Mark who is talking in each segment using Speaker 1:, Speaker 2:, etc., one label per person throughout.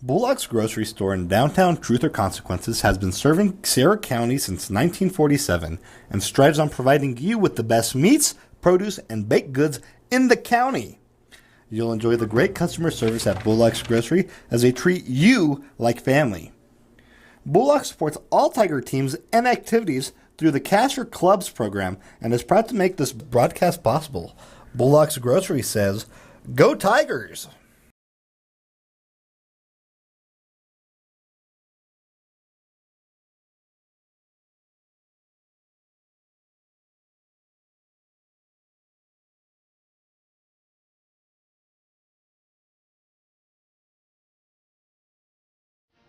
Speaker 1: Bullock's grocery store in downtown Truth or Consequences has been serving Sierra County since 1947 and strives on providing you with the best meats, produce, and baked goods in the county. You'll enjoy the great customer service at Bullock's Grocery as they treat you like family. Bullock supports all Tiger teams and activities through the Cash or Clubs program and is proud to make this broadcast possible. Bullock's Grocery says, "Go Tigers!"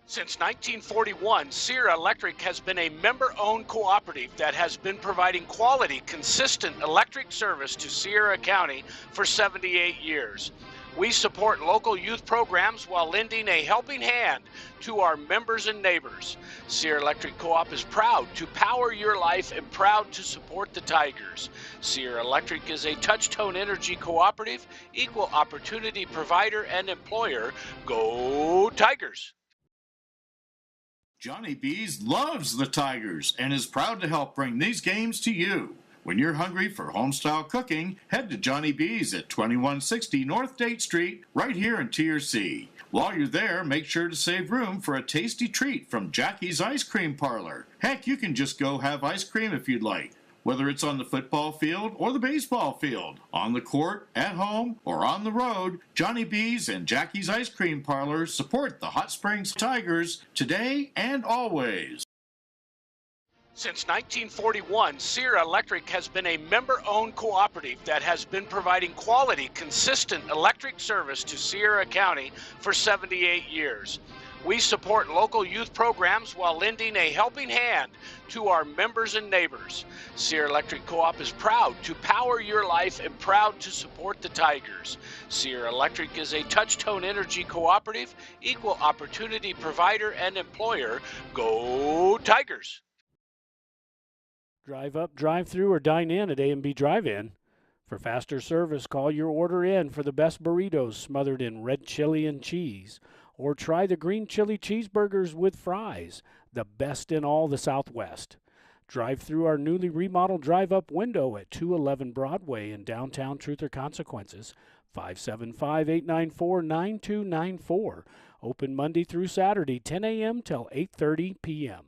Speaker 2: Since 1941, Sierra Electric has been a member-owned cooperative that has been providing quality, consistent electric service to Sierra County for 78 years. We support local youth programs while lending a helping hand to our members and neighbors. Sierra Electric Co-op is proud to power your life and proud to support the Tigers. Sierra Electric is a touch-tone energy cooperative, equal opportunity provider and employer. Go Tigers!
Speaker 3: Johnny B's loves the Tigers and is proud to help bring these games to you. When you're hungry for homestyle cooking, head to Johnny B's at 2160 North Date Street, right here in TRC. While you're there, make sure to save room for a tasty treat from Jackie's Ice Cream Parlor. Heck, you can just go have ice cream if you'd like. Whether it's on the football field or the baseball field, on the court, at home, or on the road, Johnny B's and Jackie's Ice Cream Parlor support the Hot Springs Tigers today and always.
Speaker 2: Since 1941, Sierra Electric has been a member-owned cooperative that has been providing quality, consistent electric service to Sierra County for 78 years. We support local youth programs while lending a helping hand to our members and neighbors. Sierra Electric Co-op is proud to power your life and proud to support the Tigers. Sierra Electric is a touch-tone energy cooperative, equal opportunity provider and employer. Go Tigers!
Speaker 4: Drive up, drive through, or dine in at A&B Drive-In. For faster service, call your order in for the best burritos smothered in red chili and cheese. Or try the green chili cheeseburgers with fries, the best in all the Southwest. Drive through our newly remodeled drive-up window at 211 Broadway in downtown Truth or Consequences, 575-894-9294. Open Monday through Saturday, 10 a.m. till 8:30 p.m.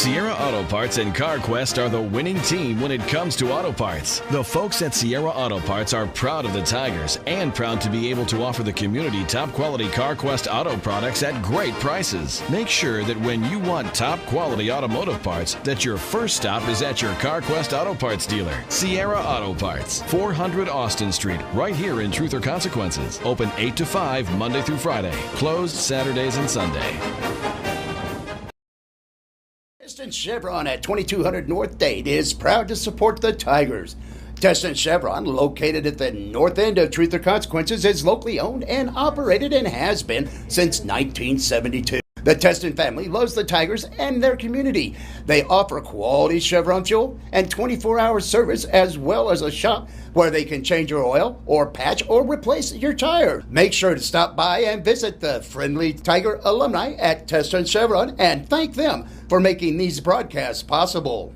Speaker 5: Sierra Auto Parts and CarQuest are the winning team when it comes to auto parts. The folks at Sierra Auto Parts are proud of the Tigers and proud to be able to offer the community top quality CarQuest auto products at great prices. Make sure that when you want top quality automotive parts, that your first stop is at your CarQuest Auto Parts dealer. Sierra Auto Parts, 400 Austin Street, right here in Truth or Consequences. Open 8 to 5 Monday through Friday. Closed Saturdays and Sunday.
Speaker 6: Teston Chevron at 2200 North Date is proud to support the Tigers. Teston Chevron, located at the north end of Truth or Consequences, is locally owned and operated and has been since 1972. The Teston family loves the Tigers and their community. They offer quality Chevron fuel and 24-hour service, as well as a shop where they can change your oil or patch or replace your tire. Make sure to stop by and visit the friendly Tiger alumni at Teston Chevron and thank them for making these broadcasts possible.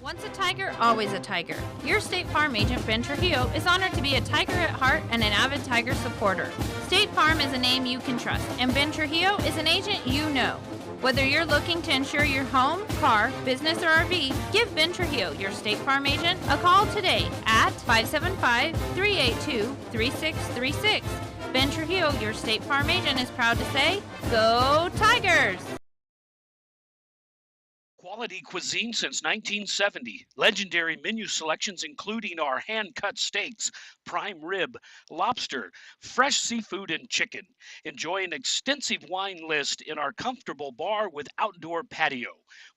Speaker 7: Once a Tiger, always a Tiger. Your State Farm agent, Ben Trujillo, is honored to be a Tiger at heart and an avid Tiger supporter. State Farm is a name you can trust, and Ben Trujillo is an agent you know. Whether you're looking to insure your home, car, business, or RV, give Ben Trujillo, your State Farm agent, a call today at 575-382-3636. Ben Trujillo, your State Farm agent, is proud to say, Go Tigers!
Speaker 2: Quality cuisine since 1970. Legendary menu selections including our hand-cut steaks, prime rib, lobster, fresh seafood, and chicken. Enjoy an extensive wine list in our comfortable bar with outdoor patio.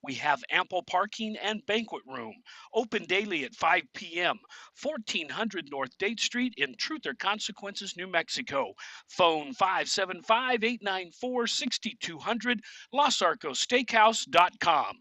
Speaker 2: We have ample parking and banquet room. Open daily at 5 p.m. 1400 North Date Street in Truth or Consequences, New Mexico. Phone 575-894-6200, LosArcosSteakhouse.com.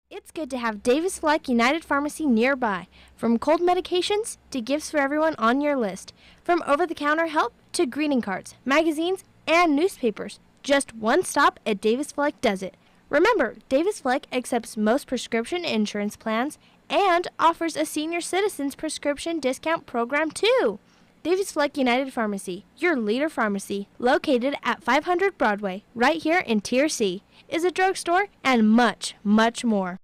Speaker 8: It's good to have Davis Fleck United Pharmacy nearby. From cold medications to gifts for everyone on your list. From over-the-counter help to greeting cards, magazines, and newspapers. Just one stop at Davis Fleck does it. Remember, Davis Fleck accepts most prescription insurance plans and offers a senior citizens prescription discount program too. Davis Fleck United Pharmacy, your leader pharmacy, located at 500 Broadway, right here in Tier C, is a drugstore and much, much more.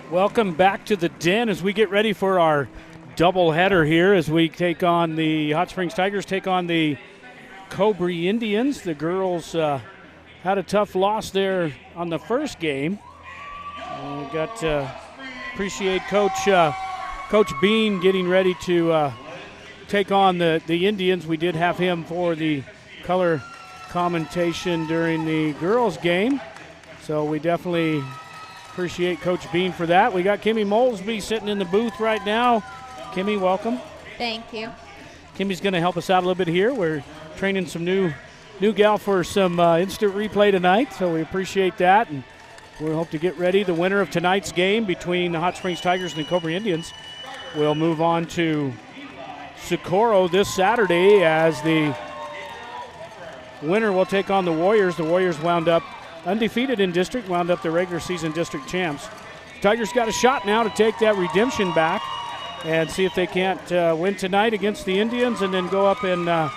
Speaker 4: Welcome back to the Den as we get ready for our doubleheader here as we take on the Hot Springs Tigers, take on the Cobre Indians. The girls had a tough loss there on the first game. We got to appreciate Coach Bean getting ready to take on the Indians. We did have him for the color commentation during the girls' game, so we definitely appreciate Coach Bean for that. We got Kimmy Molesby sitting in the booth right now. Kimmy, welcome.
Speaker 9: Thank you.
Speaker 4: Kimmy's going to help us out a little bit here. We're training some new gal for some instant replay tonight, so we appreciate that. And we hope to get ready. The winner of tonight's game between the Hot Springs Tigers and the Cobre Indians will move on to Socorro this Saturday as the winner will take on the Warriors. The Warriors wound up undefeated in district, wound up the regular season district champs. Tigers got a shot now to take that redemption back and see if they can't win tonight against the Indians and then go up and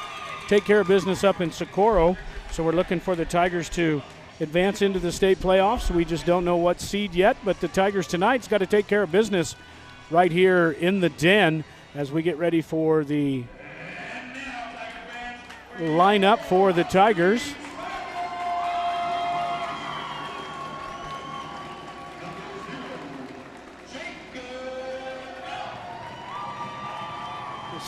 Speaker 4: take care of business up in Socorro. So we're looking for the Tigers to advance into the state playoffs. We just don't know what seed yet, but the Tigers tonight's got to take care of business right here in the Den as we get ready for the lineup for the Tigers.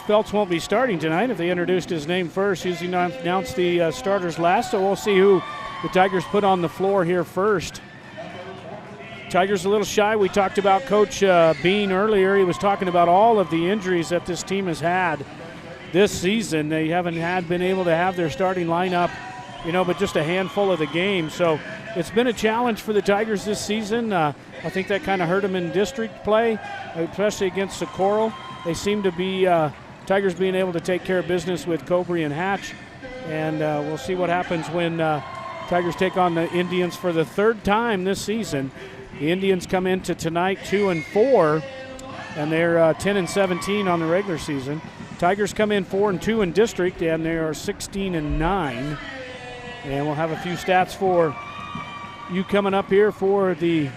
Speaker 4: Phelps won't be starting tonight. If they introduced his name first, usually announce the starters last, so we'll see who the Tigers put on the floor here first. Tigers a little shy. We talked about Coach Bean earlier. He was talking about all of the injuries that this team has had this season. They haven't been able to have their starting lineup, but just a handful of the games. So it's been a challenge for the Tigers this season. I think that kind of hurt them in district play, especially against Socorro. They seem to be Tigers being able to take care of business with Cobre and Hatch, and we'll see what happens when Tigers take on the Indians for the third time this season. The Indians come into tonight 2-4, and they're 10-17 on the regular season. Tigers come in 4-2 in district, and they are 16-9. And we'll have a few stats for you coming up here for the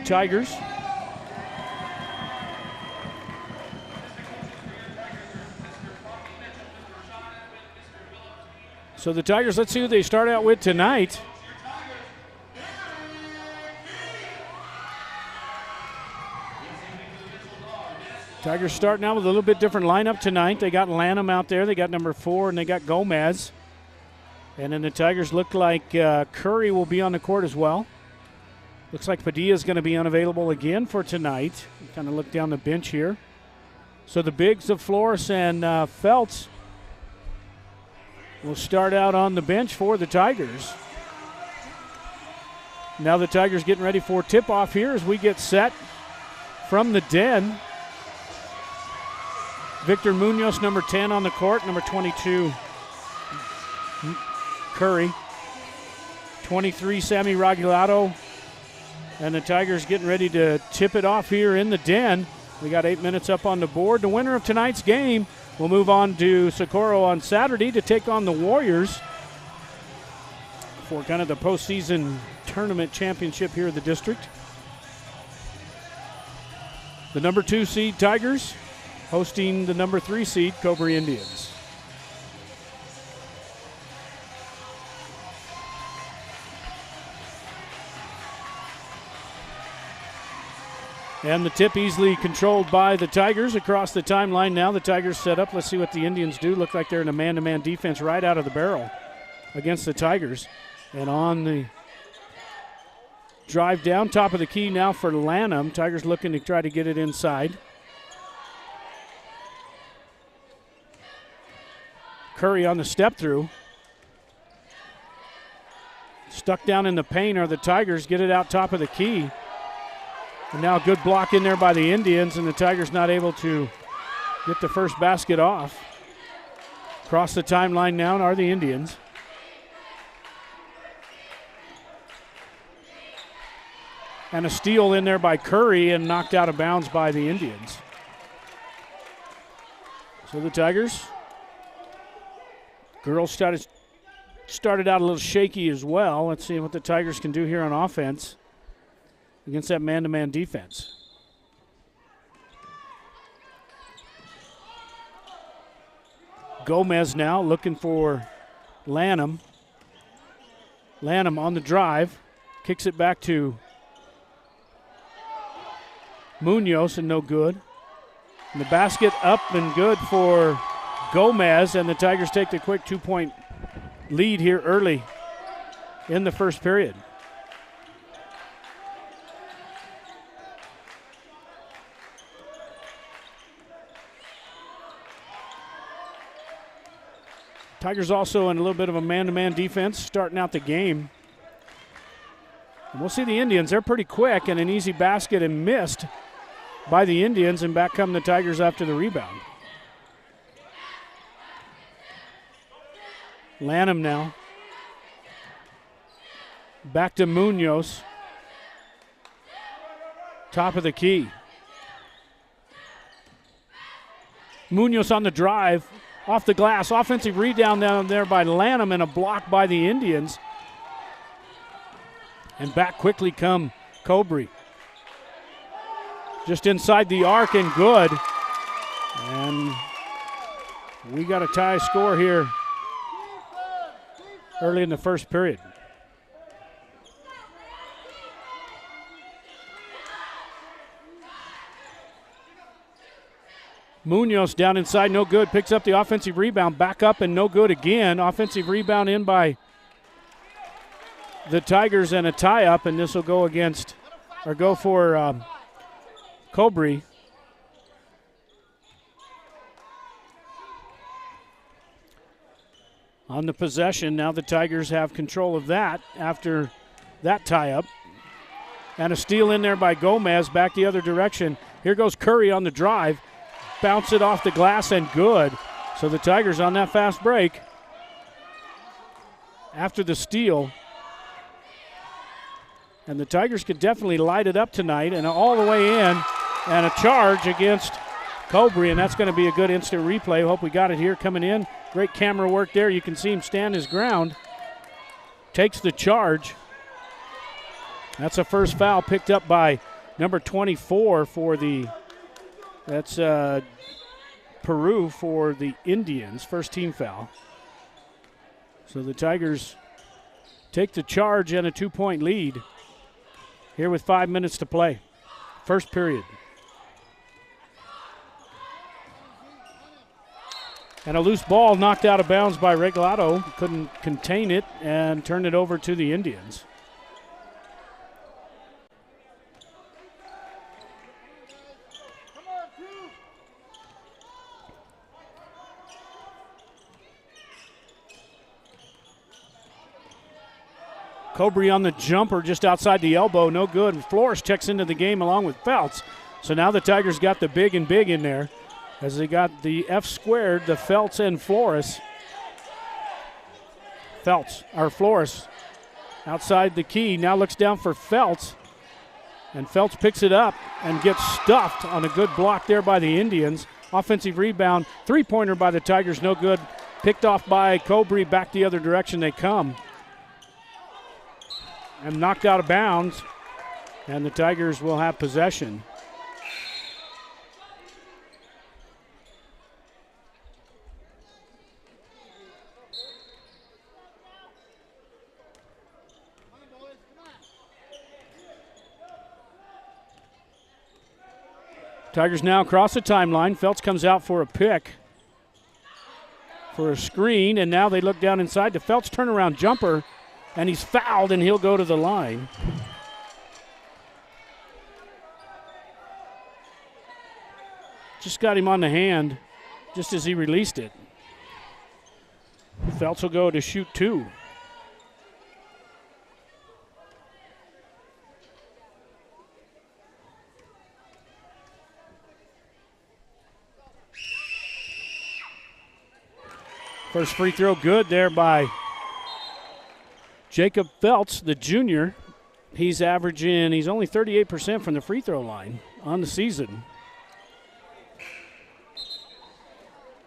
Speaker 4: Tigers. So the Tigers, let's see who they start out with tonight. Tigers starting out with a little bit different lineup tonight. They got Lanham out there. They got number 4, and they got Gomez. And then the Tigers look like Curry will be on the court as well. Looks like Padilla is going to be unavailable again for tonight. Kind of look down the bench here. So the bigs of Flores and Feltz will start out on the bench for the Tigers. Now the Tigers getting ready for tip-off here as we get set from the den. Victor Munoz, number 10 on the court. Number 22, Curry. 23, Sammy Ragulato. And the Tigers getting ready to tip it off here in the den. We got 8 minutes up on the board. The winner of tonight's game will move on to Socorro on Saturday to take on the Warriors for kind of the postseason tournament championship here in the district. The number 2 seed Tigers hosting the number 3 seed Cobre Indians. And the tip easily controlled by the Tigers across the timeline now. The Tigers set up. Let's see what the Indians do. Look like they're in a man-to-man defense right out of the barrel against the Tigers. And on the drive down, top of the key now for Lanham. Tigers looking to try to get it inside. Curry on the step through. Stuck down in the paint are the Tigers. Get it out top of the key. And now a good block in there by the Indians, and the Tigers not able to get the first basket off. Across the timeline now are the Indians. And a steal in there by Curry and knocked out of bounds by the Indians. So the Tigers, girls started out a little shaky as well. Let's see what the Tigers can do here on offense against that man-to-man defense. Gomez now looking for Lanham. Lanham on the drive. Kicks it back to Munoz and no good. And the basket up and good for Gomez, and the Tigers take the quick 2-point lead here early in the first period. Tigers also in a little bit of a man-to-man defense starting out the game. And we'll see the Indians. They're pretty quick, and an easy basket and missed by the Indians, and back come the Tigers after the rebound. Lanham now. Back to Munoz. Top of the key. Munoz on the drive. Off the glass. Offensive rebound down there by Lanham and a block by the Indians. And back quickly come Cobre. Just inside the arc and good. And we got a tie score here early in the first period. Munoz down inside, no good. Picks up the offensive rebound, back up and no good again. Offensive rebound in by the Tigers and a tie-up, and this will go against, or go for Cobre. On the possession, now the Tigers have control of that after that tie-up. And a steal in there by Gomez, back the other direction. Here goes Curry on the drive. Bounce it off the glass and good. So the Tigers on that fast break. After the steal. And the Tigers could definitely light it up tonight, and all the way in. And a charge against Cobre, and that's going to be a good instant replay. Hope we got it here coming in. Great camera work there. You can see him stand his ground. Takes the charge. That's a first foul picked up by number 24 for that's Peru for the Indians. First team foul. So the Tigers take the charge and a 2-point lead here with 5 minutes to play. First period. And a loose ball knocked out of bounds by Regalado. Couldn't contain it and turned it over to the Indians. Cobre on the jumper just outside the elbow. No good. Flores checks into the game along with Feltz. So now the Tigers got the big and big in there, as they got the F squared, the Feltz and Flores. Flores outside the key, now looks down for Feltz. And Feltz picks it up and gets stuffed on a good block there by the Indians. Offensive rebound, three-pointer by the Tigers, no good. Picked off by Cobre, back the other direction they come. And knocked out of bounds, and the Tigers will have possession. Tigers now across the timeline. Feltz comes out for a pick, for a screen, and now they look down inside. The Feltz turnaround jumper, and he's fouled, and he'll go to the line. Just got him on the hand just as he released it. Feltz will go to shoot two. First free throw good there by Jacob Feltz, the junior. He's only 38% from the free throw line on the season.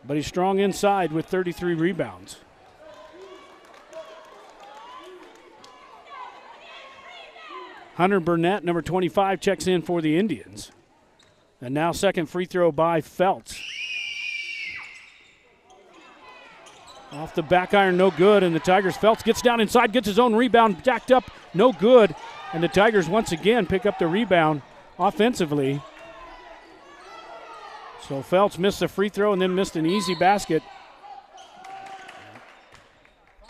Speaker 4: But he's strong inside with 33 rebounds. Hunter Burnett, number 25, checks in for the Indians. And now second free throw by Feltz. Off the back iron, no good, and the Tigers, Feltz gets down inside, gets his own rebound, jacked up, no good. And the Tigers once again pick up the rebound offensively. So Feltz missed a free throw and then missed an easy basket.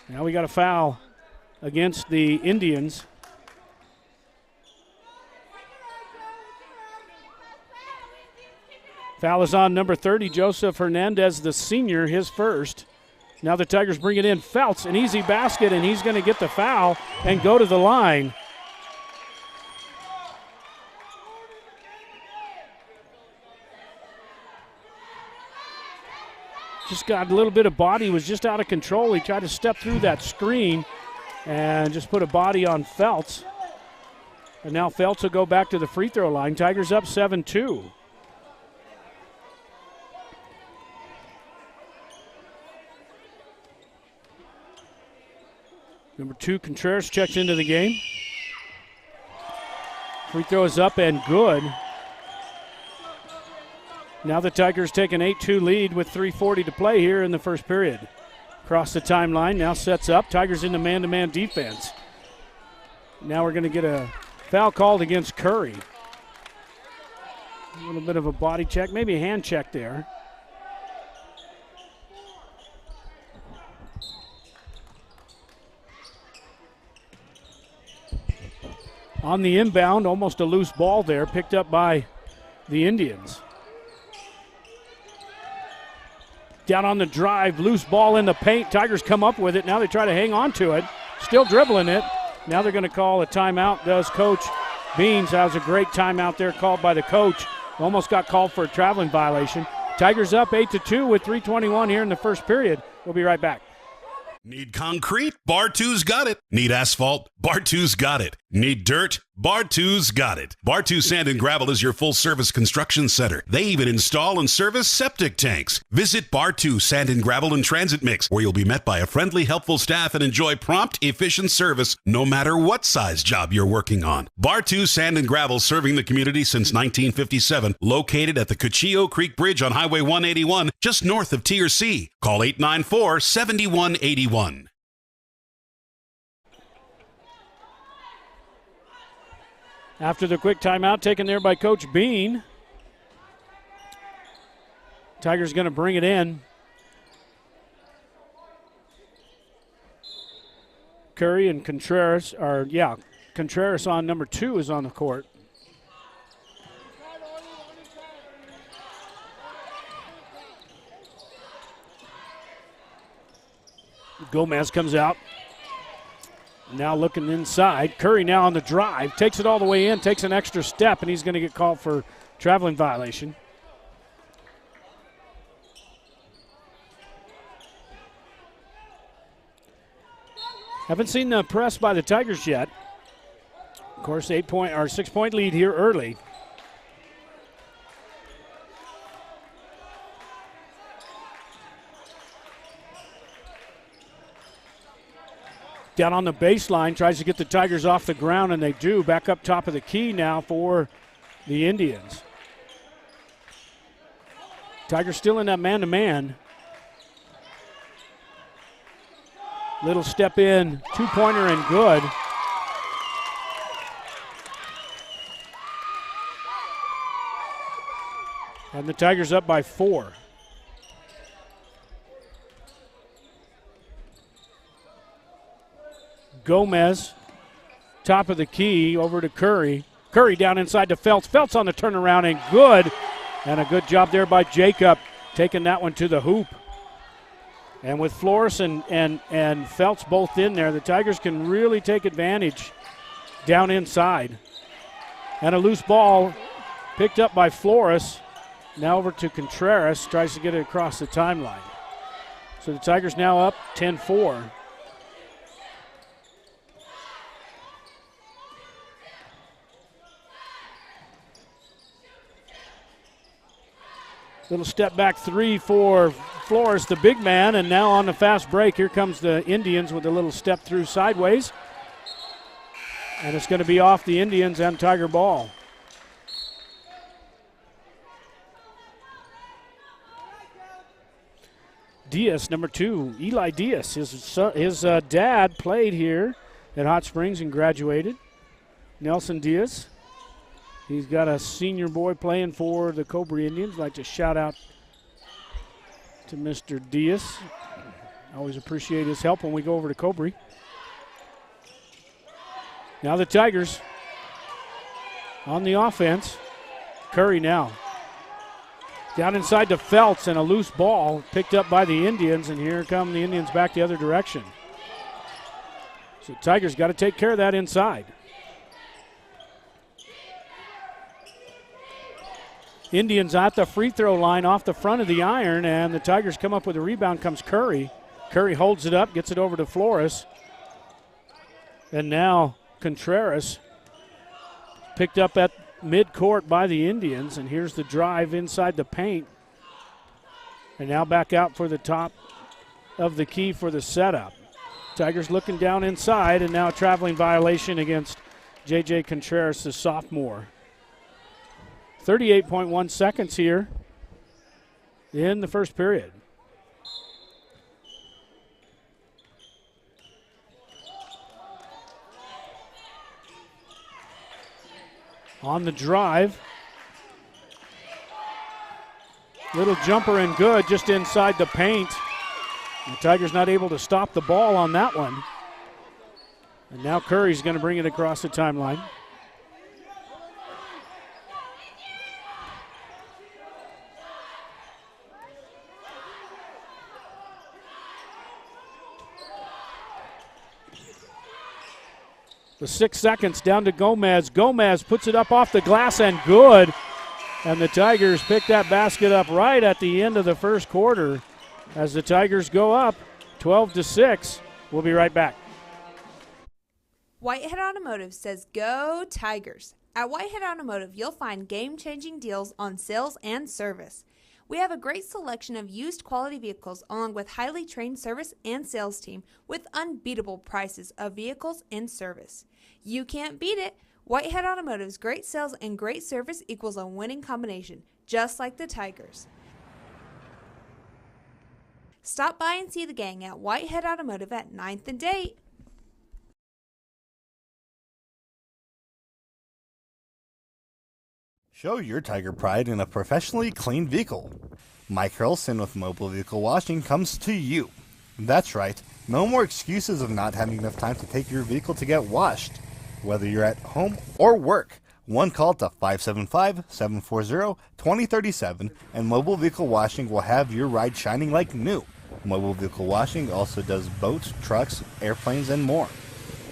Speaker 4: Now we got a foul against the Indians. Foul is on number 30, Joseph Hernandez, the senior, his first. Now the Tigers bring it in. Feltz, an easy basket, and he's going to get the foul and go to the line. Just got a little bit of body, was just out of control. He tried to step through that screen and just put a body on Feltz. And now Feltz will go back to the free throw line. Tigers up 7-2. Number 2, Contreras checks into the game. Free throw is up and good. Now the Tigers take an 8-2 lead with 3:40 to play here in the first period. Across the timeline, now sets up. Tigers into man-to-man defense. Now we're going to get a foul called against Curry. A little bit of a body check, maybe a hand check there. On the inbound, almost a loose ball there, picked up by the Indians. Down on the drive, loose ball in the paint. Tigers come up with it. Now they try to hang on to it. Still dribbling it. Now they're going to call a timeout, does Coach Beans. That was a great timeout there called by the coach. Almost got called for a traveling violation. Tigers up 8-2 with 3:21 here in the first period. We'll be right back.
Speaker 9: Need concrete? Bar 2's got it. Need asphalt? Bar 2's got it. Need dirt? Bar 2's got it. Bar 2 Sand and Gravel is your full-service construction center. They even install and service septic tanks. Visit Bar 2 Sand and Gravel and Transit Mix, where you'll be met by a friendly, helpful staff and enjoy prompt, efficient service no matter what size job you're working on. Bar 2 Sand and Gravel, serving the community since 1957, located at the Cuchillo Creek Bridge on Highway 181, just north of TRC. Call 894-7181.
Speaker 4: After the quick timeout taken there by Coach Bean, Tigers going to bring it in. Curry and Contreras Contreras on number 2 is on the court. Gomez comes out. Now looking inside. Curry now on the drive. Takes it all the way in. Takes an extra step, and he's going to get called for traveling violation. Haven't seen the press by the Tigers yet. Of course, 6-point lead here early. Down on the baseline, tries to get the Tigers off the ground, and they do. Back up top of the key now for the Indians. Tigers still in that man-to-man. Little step in, two-pointer and good. And the Tigers up by 4. Gomez, top of the key, over to Curry. Curry down inside to Feltz. Feltz on the turnaround and good. And a good job there by Jacob, taking that one to the hoop. And with Flores and Feltz both in there, the Tigers can really take advantage down inside. And a loose ball picked up by Flores. Now over to Contreras, tries to get it across the timeline. So the Tigers now up 10-4. Little step back three for Flores, the big man, and now on the fast break, here comes the Indians with a little step through sideways. And it's going to be off the Indians and Tiger ball. Diaz, number 2, Eli Diaz. His dad played here at Hot Springs and graduated. Nelson Diaz. He's got a senior boy playing for the Cobre Indians. I'd like to shout out to Mr. Diaz. I always appreciate his help when we go over to Cobre. Now the Tigers on the offense. Curry now. Down inside to Feltz, and a loose ball picked up by the Indians, and here come the Indians back the other direction. So Tigers got to take care of that inside. Indians at the free throw line off the front of the iron, and the Tigers come up with a rebound. Comes Curry. Curry holds it up, gets it over to Flores. And now Contreras picked up at midcourt by the Indians, and here's the drive inside the paint. And now back out for the top of the key for the setup. Tigers looking down inside, and now a traveling violation against J.J. Contreras, the sophomore. 38.1 seconds here in the first period. On the drive. Little jumper and good just inside the paint. The Tigers not able to stop the ball on that one. And now Curry's going to bring it across the timeline. with 6 seconds down to Gomez. Gomez puts it up off the glass and good. And the Tigers pick that basket up right at the end of the first quarter as the Tigers go up 12-6. We'll be right back.
Speaker 10: Whitehead Automotive says go Tigers. At Whitehead Automotive, you'll find game-changing deals on sales and service. We have a great selection of used quality vehicles along with highly trained service and sales team with unbeatable prices of vehicles and service. You can't beat it. Whitehead Automotive's great sales and great service equals a winning combination, just like the Tigers. Stop by and see the gang at Whitehead Automotive at 9th and Date.
Speaker 1: Show your Tiger pride in a professionally cleaned vehicle. Mike Hurlson with Mobile Vehicle Washing comes to you. That's right, no more excuses of not having enough time to take your vehicle to get washed. Whether you're at home or work, one call to 575-740-2037 and Mobile Vehicle Washing will have your ride shining like new. Mobile Vehicle Washing also does boats, trucks, airplanes, and more.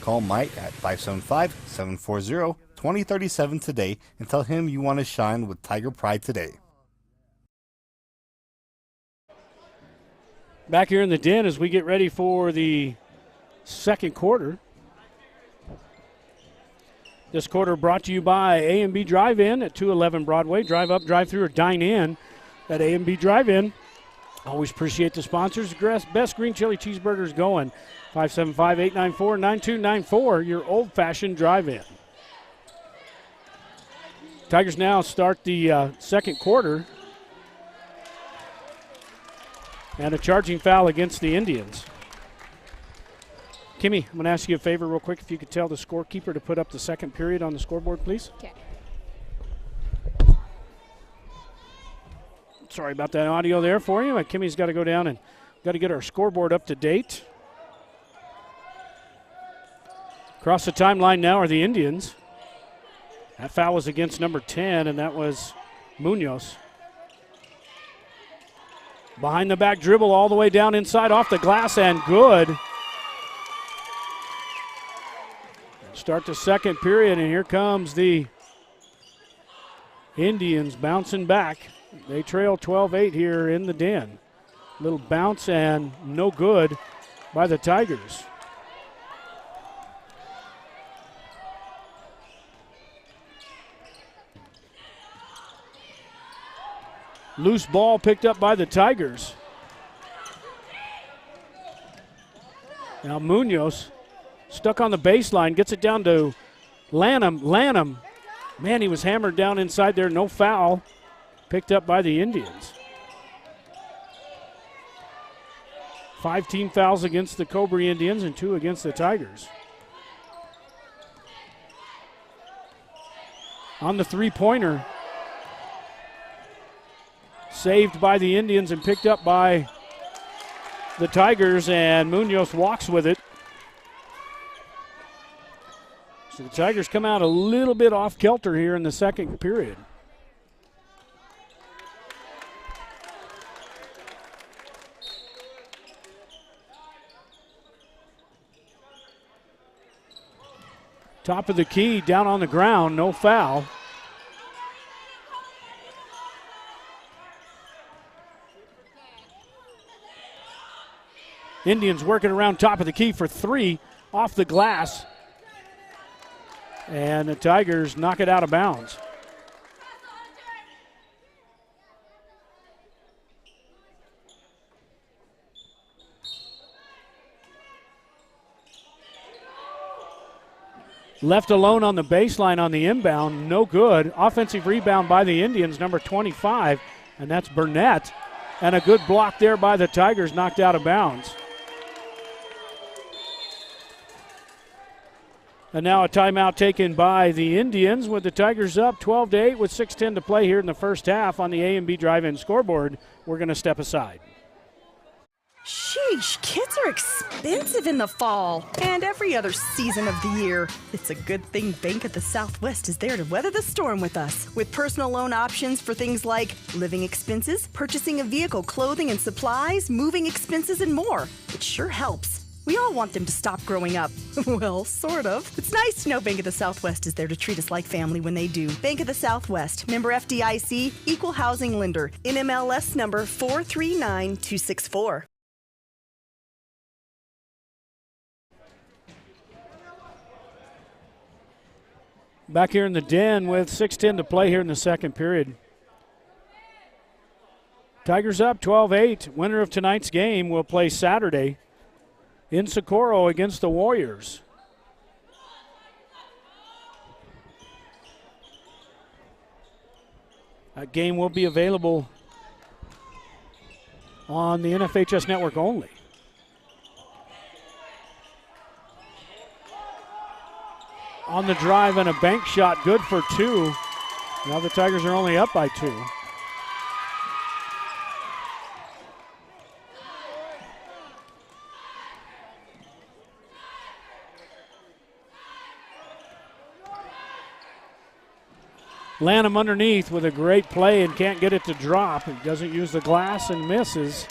Speaker 1: Call Mike at 575-740-2037 today and tell him you want to shine with Tiger Pride today.
Speaker 4: Back here in the den as we get ready for the second quarter. This quarter brought to you by A&B Drive-In at 211 Broadway. Drive up, drive through, or dine in at A&B Drive-In. Always appreciate the sponsors. Best green chili cheeseburgers going. 575-894-9294, your old-fashioned drive-in. Tigers now start the second quarter. And a charging foul against the Indians. Kimmy, I'm going to ask you a favor real quick. If you could tell the scorekeeper to put up the second period on the scoreboard, please.
Speaker 8: Okay.
Speaker 4: Sorry about that audio there for you. Kimmy's got to go down and got to get our scoreboard up to date. Across the timeline now are the Indians. That foul was against number 10, and that was Munoz. Behind the back dribble all the way down inside off the glass and good. Start the second period, and here comes the Indians bouncing back. They trail 12-8 here in the den. Little bounce and no good by the Tigers. Loose ball picked up by the Tigers. Now Munoz stuck on the baseline, gets it down to Lanham. Lanham, man, he was hammered down inside there. No foul. Picked up by the Indians. 5 team fouls against the Cobre Indians and 2 against the Tigers. On the three-pointer, saved by the Indians and picked up by the Tigers, and Munoz walks with it. So the Tigers come out a little bit off kilter here in the second period. Top of the key, down on the ground, no foul. Indians working around top of the key for 3 off the glass. And the Tigers knock it out of bounds. Left alone on the baseline on the inbound, no good. Offensive rebound by the Indians, number 25, and that's Burnett. And a good block there by the Tigers, knocked out of bounds. And now a timeout taken by the Indians with the Tigers up 12-8 with 6:10 to play here in the first half on the A&B Drive-In scoreboard. We're going to step aside.
Speaker 11: Sheesh, kids are expensive in the fall and every other season of the year. It's a good thing Bank of the Southwest is there to weather the storm with us. With personal loan options for things like living expenses, purchasing a vehicle, clothing and supplies, moving expenses, and more. It sure helps. We all want them to stop growing up. Well, sort of. It's nice to know Bank of the Southwest is there to treat us like family when they do. Bank of the Southwest, member FDIC, equal housing lender, NMLS number 439264.
Speaker 4: Back here in the den with 6:10 to play here in the second period. Tigers up 12-8. Winner of tonight's game will play Saturday in Socorro against the Warriors. That game will be available on the NFHS network only. On the drive and a bank shot, good for 2. Now the Tigers are only up by 2. Lanham underneath with a great play and can't get it to drop. He doesn't use the glass and misses.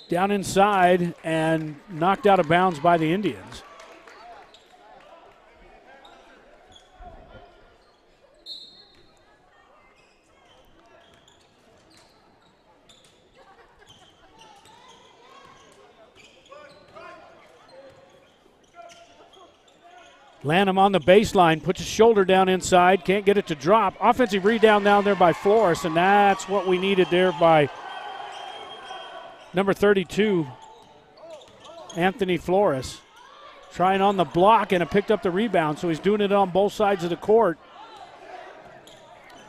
Speaker 4: Down inside and knocked out of bounds by the Indians. Lanham on the baseline, puts his shoulder down inside, can't get it to drop. Offensive rebound down there by Flores, and that's what we needed there by number 32, Anthony Flores. Trying on the block, and it picked up the rebound, so he's doing it on both sides of the court.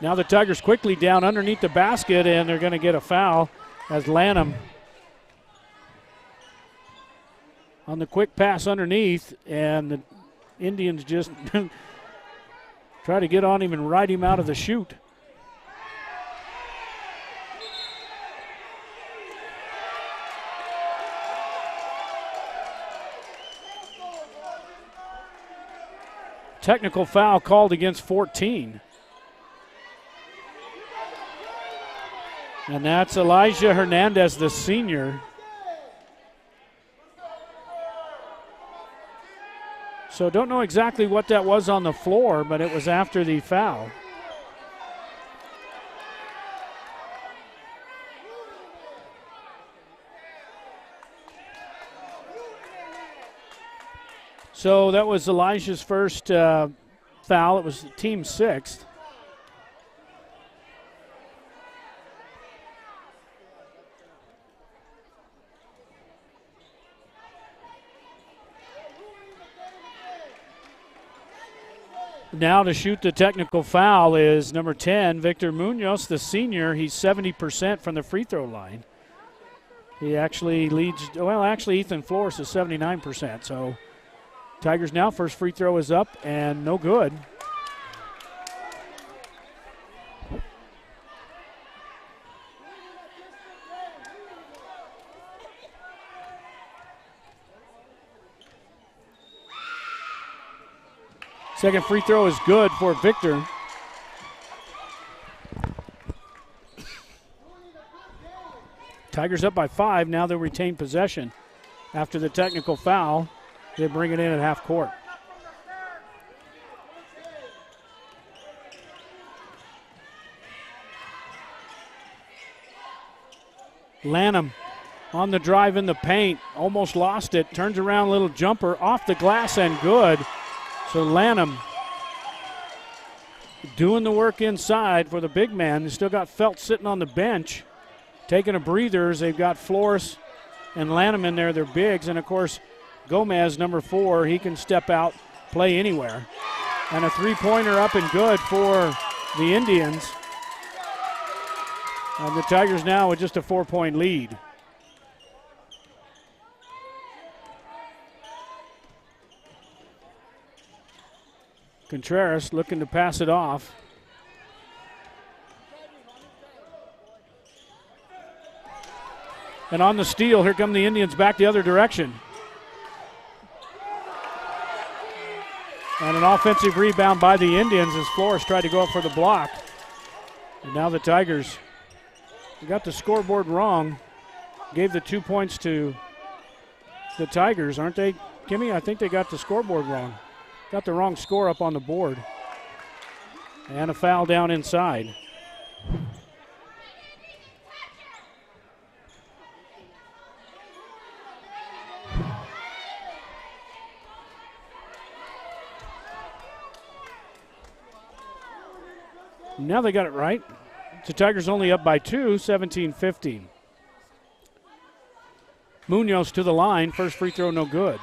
Speaker 4: Now the Tigers quickly down underneath the basket, and they're going to get a foul as Lanham on the quick pass underneath, and the Indians just try to get on him and ride him out of the chute. Technical foul called against 14. And that's Elijah Hernandez, the senior. So don't know exactly what that was on the floor, but it was after the foul. So that was Elijah's first foul. It was team 6th. Now to shoot the technical foul is number 10, Victor Munoz, the senior. He's 70% from the free throw line. He actually leads, well, actually Ethan Flores is 79%. So Tigers now, first free throw is up and no good. Second free throw is good for Victor. Tigers up by 5. Now they'll retain possession. After the technical foul, they bring it in at half court. Lanham on the drive in the paint, almost lost it, turns around, little jumper off the glass and good. So Lanham doing the work inside for the big man. They still got Felt sitting on the bench, taking a breather. They've got Flores and Lanham in there, they're bigs. And, of course, Gomez, number 4, he can step out, play anywhere. And a three-pointer up and good for the Indians. And the Tigers now with just a 4-point lead. Contreras looking to pass it off. And on the steal, here come the Indians back the other direction. And an offensive rebound by the Indians as Flores tried to go up for the block. And now the Tigers got the scoreboard wrong. Gave the 2 points to the Tigers, aren't they, Kimmy? I think they got the scoreboard wrong. Got the wrong score up on the board. And a foul down inside. Now they got it right. The Tigers only up by 2, 17-15. Munoz to the line. First free throw, no good.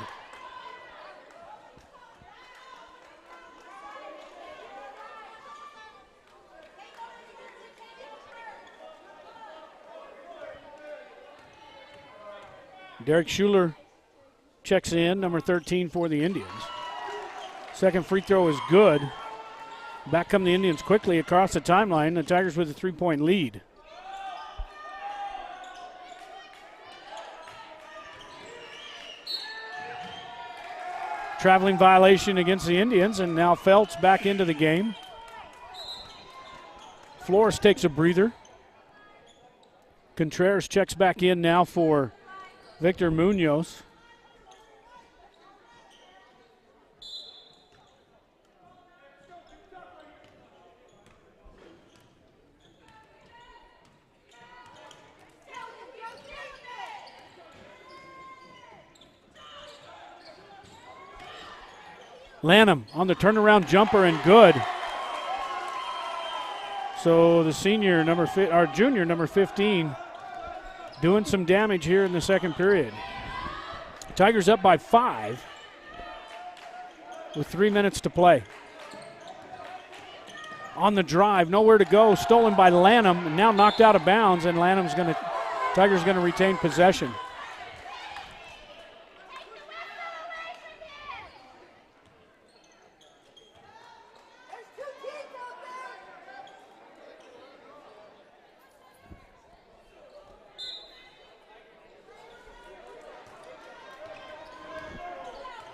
Speaker 4: Derek Schuler checks in, number 13 for the Indians. Second free throw is good. Back come the Indians quickly across the timeline. The Tigers with a 3-point lead. Traveling violation against the Indians, and now Feltz back into the game. Flores takes a breather. Contreras checks back in now for Victor Munoz. Lanham on the turnaround jumper and good. So the junior number 15 doing some damage here in the second period. Tigers up by 5 with 3 minutes to play. On the drive, nowhere to go, stolen by Lanham, and now knocked out of bounds, and Tigers gonna retain possession.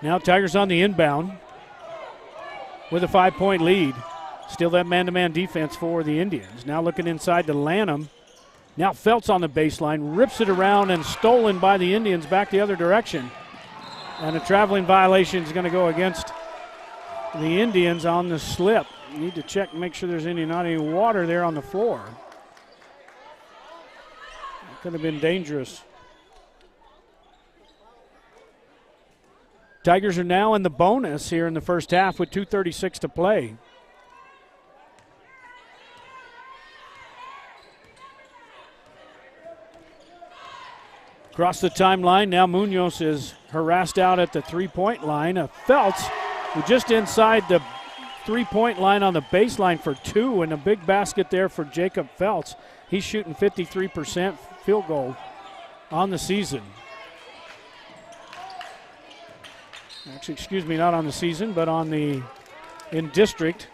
Speaker 4: Now Tigers on the inbound with a 5-point lead. Still that man-to-man defense for the Indians. Now looking inside to Lanham. Now Feltz on the baseline, rips it around and stolen by the Indians back the other direction. And a traveling violation is going to go against the Indians on the slip. You need to check and make sure there's not any water there on the floor. It could have been dangerous. Tigers are now in the bonus here in the first half with 2:36 to play. Across the timeline, now Munoz is harassed out at the three-point line. Feltz, who just inside the three-point line on the baseline for 2, and a big basket there for Jacob Feltz. He's shooting 53% field goal on the season. Actually, excuse me, not on the season, but in district.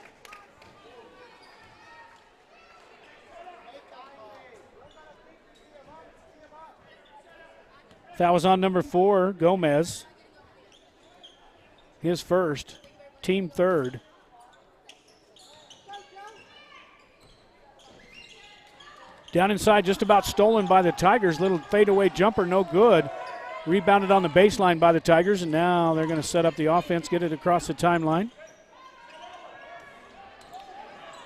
Speaker 4: That was on number 4, Gomez. His first, team third. Down inside, just about stolen by the Tigers. Little fadeaway jumper, no good. Rebounded on the baseline by the Tigers, and now they're going to set up the offense, get it across the timeline.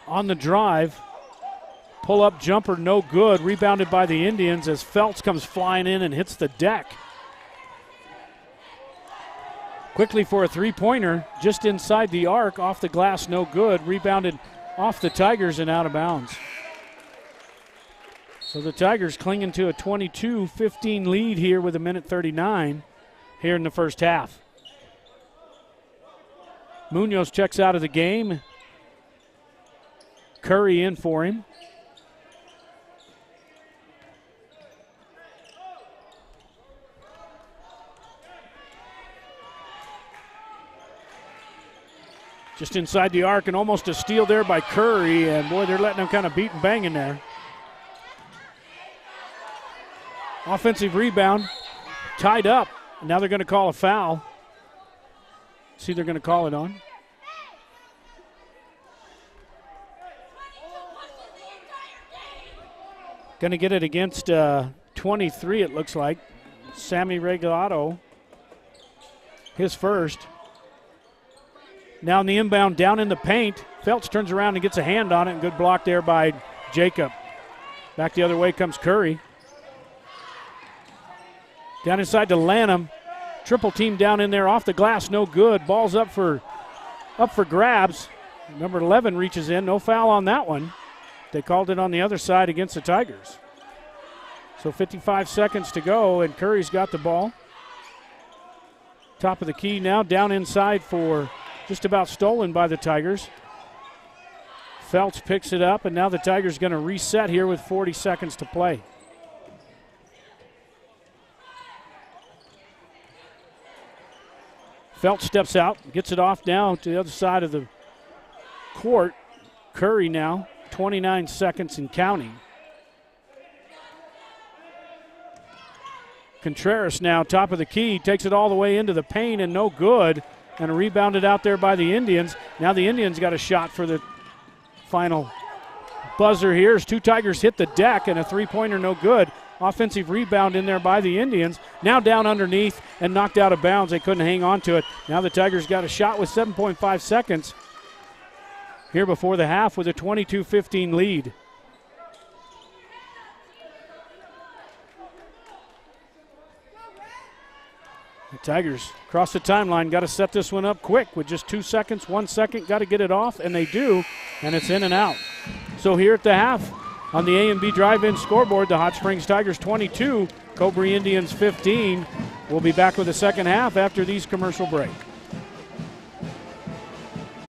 Speaker 4: On the drive, pull-up jumper, no good. Rebounded by the Indians as Feltz comes flying in and hits the deck. Quickly for a three-pointer, just inside the arc, off the glass, no good. Rebounded off the Tigers and out of bounds. So the Tigers clinging to a 22-15 lead here with 1:39 here in the first half. Munoz checks out of the game. Curry in for him. Just inside the arc and almost a steal there by Curry, and boy, they're letting him kind of beat and bang in there. Offensive rebound, tied up. Now they're going to call a foul. See, they're going to call it on. Going to get it against 23, it looks like. Sammy Regalado, his first. Now in the inbound, down in the paint. Felts turns around and gets a hand on it, and good block there by Jacob. Back the other way comes Curry. Down inside to Lanham. Triple team down in there off the glass, no good. Ball's up for grabs. Number 11 reaches in, no foul on that one. They called it on the other side against the Tigers. So 55 seconds to go, and Curry's got the ball. Top of the key now, down inside for just about stolen by the Tigers. Felts picks it up, and now the Tigers going to reset here with 40 seconds to play. Felts steps out, gets it off now to the other side of the court. Curry now, 29 seconds and counting. Contreras now, top of the key, takes it all the way into the paint and no good. And rebounded out there by the Indians. Now the Indians got a shot for the final buzzer here as two Tigers hit the deck and a three-pointer no good. Offensive rebound in there by the Indians. Now down underneath and knocked out of bounds. They couldn't hang on to it. Now the Tigers got a shot with 7.5 seconds here before the half with a 22-15 lead. The Tigers across the timeline, got to set this one up quick with just 2 seconds, 1 second, got to get it off, and they do, and it's in and out. So here at the half on the A&B Drive-In scoreboard, the Hot Springs Tigers 22, Cobre Indians 15. We'll be back with the second half after these commercial break.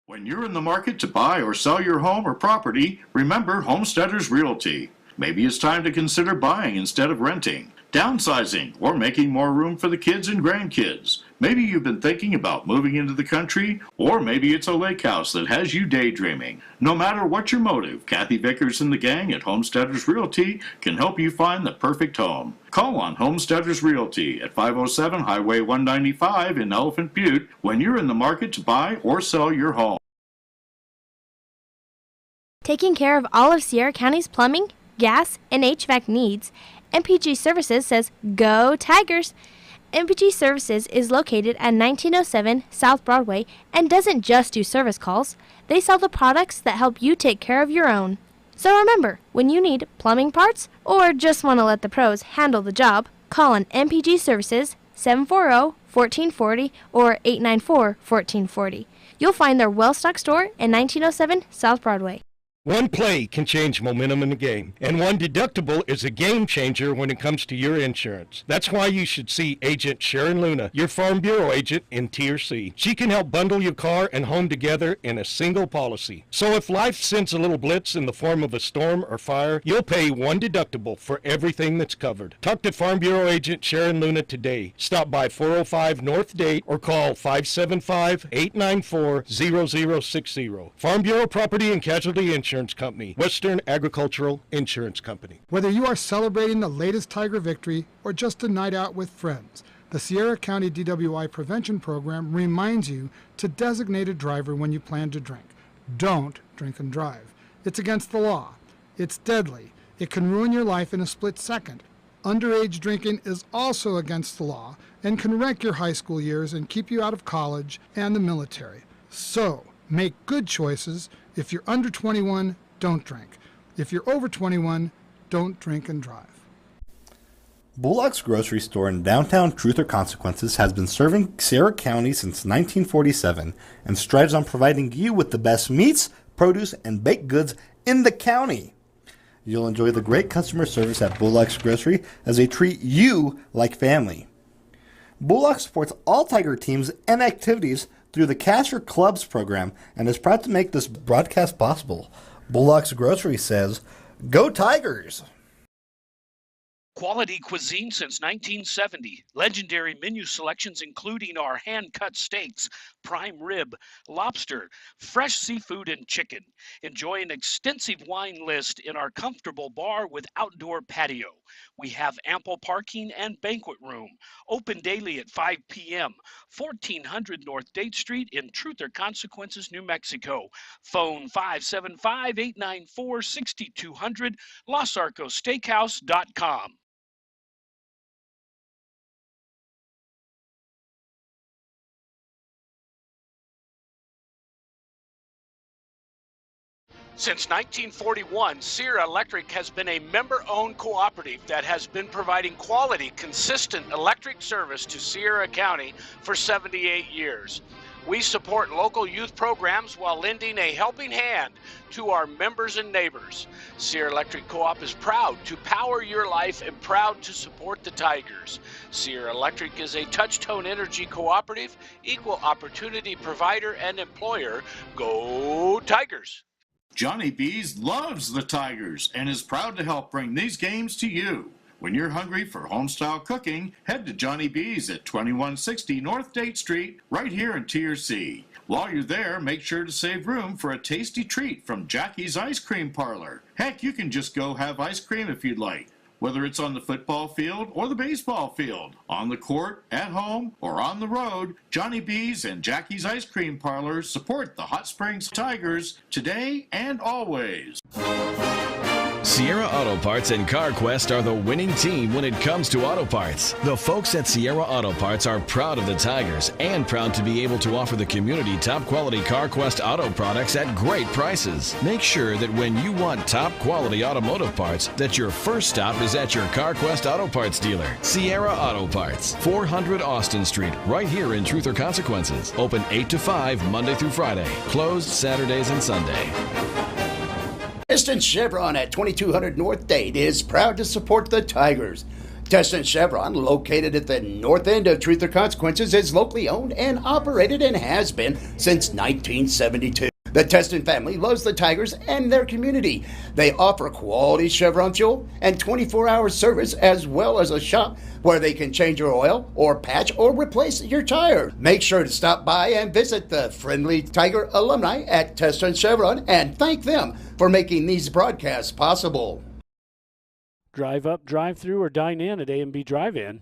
Speaker 3: When you're in the market to buy or sell your home or property, remember Homesteaders Realty. Maybe it's time to consider buying instead of renting, downsizing, or making more room for the kids and grandkids. Maybe you've been thinking about moving into the country, or maybe it's a lake house that has you daydreaming. No matter what your motive, Kathy Vickers and the gang at Homesteaders Realty can help you find the perfect home. Call on Homesteaders Realty at 507 Highway 195 in Elephant Butte when you're in the market to buy or sell your home.
Speaker 8: Taking care of all of Sierra County's plumbing, gas, and HVAC needs, MPG Services says, Go Tigers! MPG Services is located at 1907 South Broadway and doesn't just do service calls. They sell the products that help you take care of your own. So remember, when you need plumbing parts or just want to let the pros handle the job, call on MPG Services 740-1440 or 894-1440. You'll find their well-stocked store in 1907 South Broadway.
Speaker 12: One play can change momentum in a game, and one deductible is a game changer when it comes to your insurance. That's why you should see Agent Sharon Luna, your Farm Bureau agent in Tier C. She can help bundle your car and home together in a single policy. So if life sends a little blitz in the form of a storm or fire, you'll pay one deductible for everything that's covered. Talk to Farm Bureau agent Sharon Luna today. Stop by 405 North Date or call 575-894-0060. Farm Bureau Property and Casualty Insurance Company, Western Agricultural Insurance Company.
Speaker 13: Whether you are celebrating the latest Tiger victory or just a night out with friends, the Sierra County DWI Prevention Program reminds you to designate a driver when you plan to drink. Don't drink and drive. It's against the law. It's deadly. It can ruin your life in a split second. Underage drinking is also against the law and can wreck your high school years and keep you out of college and the military. So, make good choices. If you're under 21, don't drink. If you're over 21, don't drink and drive.
Speaker 1: Bullock's Grocery Store in downtown Truth or Consequences has been serving Sierra County since 1947 and strives on providing you with the best meats, produce, and baked goods in the county. You'll enjoy the great customer service at Bullock's Grocery as they treat you like family. Bullock supports all Tiger teams and activities through the Cash Your Clubs program and is proud to make this broadcast possible. Bullock's Grocery says, Go Tigers!
Speaker 2: Quality cuisine since 1970. Legendary menu selections including our hand-cut steaks, prime rib, lobster, fresh seafood, and chicken. Enjoy an extensive wine list in our comfortable bar with outdoor patio. We have ample parking and banquet room. Open daily at 5 p.m. 1400 North Date Street in Truth or Consequences, New Mexico. Phone 575-894-6200, LosArcosSteakhouse.com. Since 1941, Sierra Electric has been a member-owned cooperative that has been providing quality, consistent electric service to Sierra County for 78 years. We support local youth programs while lending a helping hand to our members and neighbors. Sierra Electric Co-op is proud to power your life and proud to support the Tigers. Sierra Electric is a touch-tone energy cooperative, equal opportunity provider and employer. Go Tigers!
Speaker 3: Johnny B's loves the Tigers and is proud to help bring these games to you. When you're hungry for homestyle cooking, head to Johnny B's at 2160 North Date Street, right here in Tier C. While you're there, make sure to save room for a tasty treat from Jackie's Ice Cream Parlor. Heck, you can just go have ice cream if you'd like. Whether it's on the football field or the baseball field, on the court, at home, or on the road, Johnny B's and Jackie's Ice Cream Parlor support the Hot Springs Tigers today and always.
Speaker 5: Sierra Auto Parts and CarQuest are the winning team when it comes to auto parts. The folks at Sierra Auto Parts are proud of the Tigers and proud to be able to offer the community top quality CarQuest auto products at great prices. Make sure that when you want top quality automotive parts, that your first stop is at your CarQuest Auto Parts dealer. Sierra Auto Parts, 400 Austin Street, right here in Truth or Consequences. Open 8 to 5 Monday through Friday. Closed Saturdays and Sunday.
Speaker 6: Teston Chevron at 2200 North Date is proud to support the Tigers. Teston Chevron, located at the north end of Truth or Consequences, is locally owned and operated and has been since 1972. The Teston family loves the Tigers and their community. They offer quality Chevron fuel and 24-hour service, as well as a shop where they can change your oil or patch or replace your tire. Make sure to stop by and visit the friendly Tiger alumni at Teston Chevron and thank them for making these broadcasts possible.
Speaker 4: Drive up, drive through, or dine in at A&B Drive-In.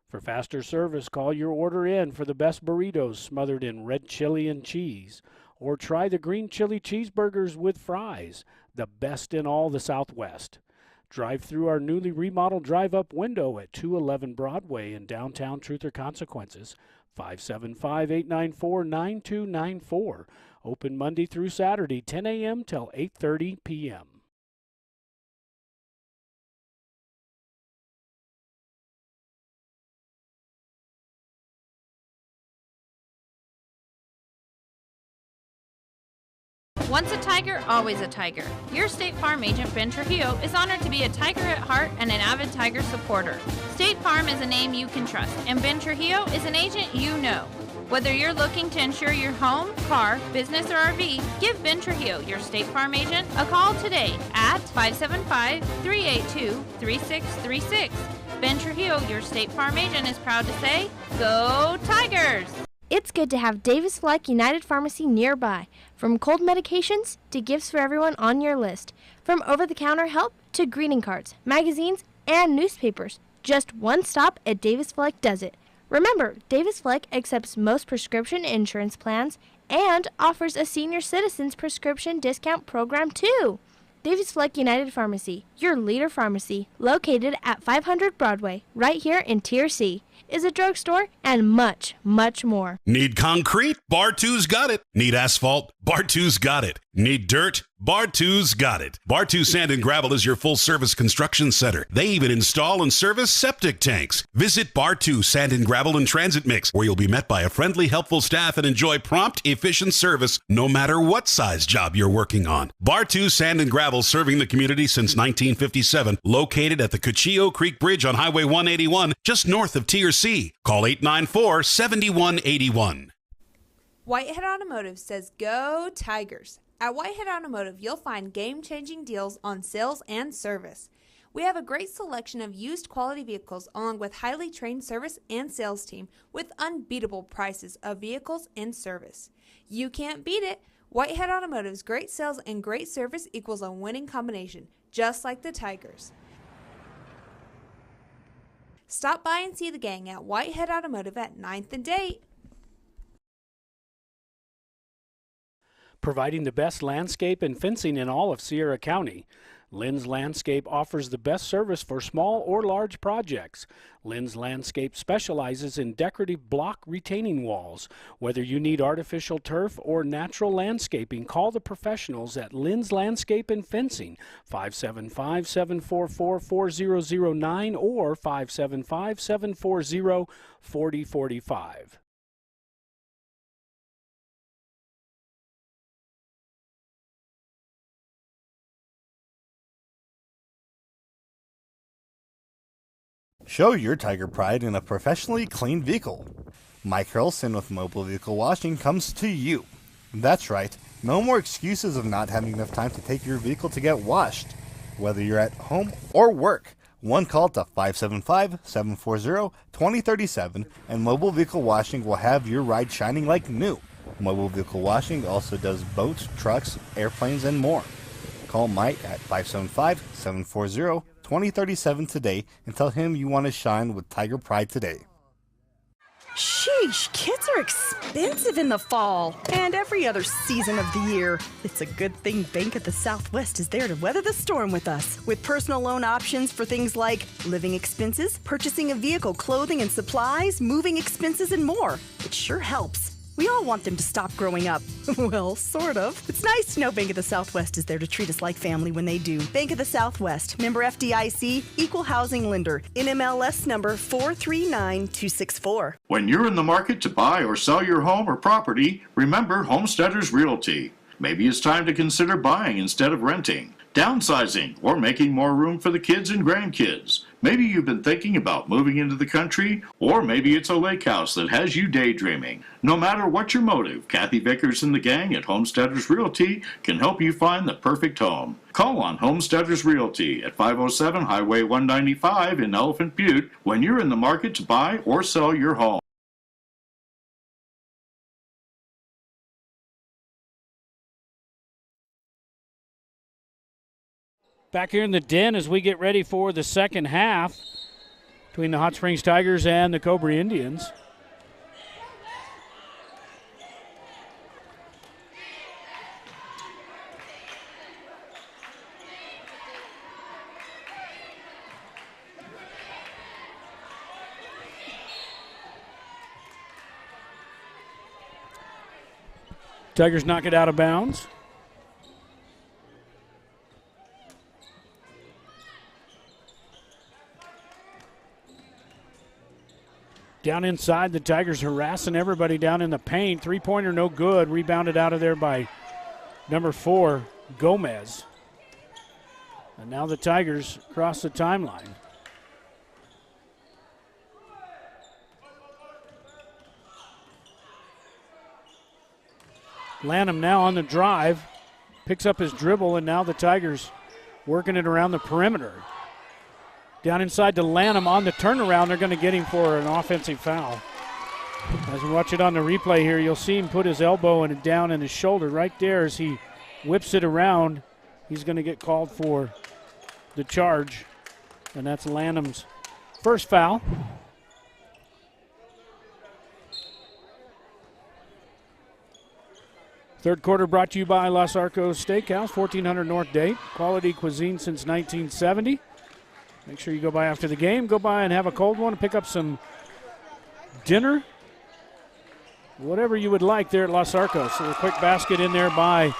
Speaker 4: For faster service, call your order in for the best burritos smothered in red chili and cheese. Or try the green chili cheeseburgers with fries, the best in all the Southwest. Drive through our newly remodeled drive-up window at 211 Broadway in downtown Truth or Consequences, 575-894-9294. Open Monday through Saturday, 10 a.m. till 8:30 p.m.
Speaker 7: Once a Tiger, always a Tiger. Your State Farm agent, Ben Trujillo, is honored to be a Tiger at heart and an avid Tiger supporter. State Farm is a name you can trust, and Ben Trujillo is an agent you know. Whether you're looking to insure your home, car, business, or RV, give Ben Trujillo, your State Farm agent, a call today at 575-382-3636. Ben Trujillo, your State Farm agent, is proud to say, Go Tigers!
Speaker 8: It's good to have Davis Fleck United Pharmacy nearby. From cold medications to gifts for everyone on your list. From over-the-counter help to greeting cards, magazines, and newspapers. Just one stop at Davis Fleck does it. Remember, Davis Fleck accepts most prescription insurance plans and offers a senior citizens prescription discount program too. Davis Fleck United Pharmacy, your leader pharmacy, located at 500 Broadway, right here in Tier C, is a drugstore and much, much more.
Speaker 9: Need concrete? Bar 2's got it. Need asphalt? Bar 2's got it. Need dirt? Bar 2's got it. Bar 2 Sand and Gravel is your full-service construction center. They even install and service septic tanks. Visit Bar 2 Sand and Gravel and Transit Mix, where you'll be met by a friendly, helpful staff and enjoy prompt, efficient service no matter what size job you're working on. Bar 2 Sand and Gravel, serving the community since 1957, located at the Cuchillo Creek Bridge on Highway 181, just north of Tier C. Call 894-7181.
Speaker 10: Whitehead Automotive says Go Tigers! At Whitehead Automotive, you'll find game-changing deals on sales and service. We have a great selection of used quality vehicles along with highly trained service and sales team with unbeatable prices of vehicles and service. You can't beat it. Whitehead Automotive's great sales and great service equals a winning combination, just like the Tigers. Stop by and see the gang at Whitehead Automotive at 9th and Date.
Speaker 4: Providing the best landscape and fencing in all of Sierra County, Lynn's Landscape offers the best service for small or large projects. Lynn's Landscape specializes in decorative block retaining walls. Whether you need artificial turf or natural landscaping, call the professionals at Lynn's Landscape and Fencing, 575-744-4009 or 575-740-4045.
Speaker 1: Show your Tiger pride in a professionally cleaned vehicle. Mike Hurlson with Mobile Vehicle Washing comes to you. That's right, no more excuses of not having enough time to take your vehicle to get washed. Whether you're at home or work, one call to 575-740-2037 and Mobile Vehicle Washing will have your ride shining like new. Mobile Vehicle Washing also does boats, trucks, airplanes, and more. Call Mike at 575-740-2037 today and tell him you want to shine with Tiger Pride today.
Speaker 11: Sheesh, kids are expensive in the fall and every other season of the year. It's a good thing Bank of the Southwest is there to weather the storm with us. With personal loan options for things like living expenses, purchasing a vehicle, clothing and supplies, moving expenses, and more. It sure helps. We all want them to stop growing up. Well, sort of. It's nice to know Bank of the Southwest is there to treat us like family when they do. Bank of the Southwest, member FDIC, equal housing lender, NMLS number 439264.
Speaker 3: When you're in the market to buy or sell your home or property, remember Homesteaders Realty. Maybe it's time to consider buying instead of renting, downsizing, or making more room for the kids and grandkids. Maybe you've been thinking about moving into the country, or maybe it's a lake house that has you daydreaming. No matter what your motive, Kathy Vickers and the gang at Homesteaders Realty can help you find the perfect home. Call on Homesteaders Realty at 507 Highway 195 in Elephant Butte when you're in the market to buy or sell your home.
Speaker 4: Back here in the den as we get ready for the second half between the Hot Springs Tigers and the Cobre Indians. Tigers knock it out of bounds. Down inside, the Tigers harassing everybody down in the paint. Three-pointer no good. Rebounded out of there by number 4, Gomez. And now the Tigers cross the timeline. Lanham now on the drive. Picks up his dribble, and now the Tigers working it around the perimeter. Down inside to Lanham on the turnaround. They're going to get him for an offensive foul. As we watch it on the replay here, you'll see him put his elbow and down in his shoulder right there as he whips it around. He's going to get called for the charge, and that's Lanham's first foul. Third quarter brought to you by Los Arcos Steakhouse, 1400 North Date. Quality cuisine since 1970. Make sure you go by after the game. Go by and have a cold one and pick up some dinner. Whatever you would like there at Los Arcos. So a quick basket in there by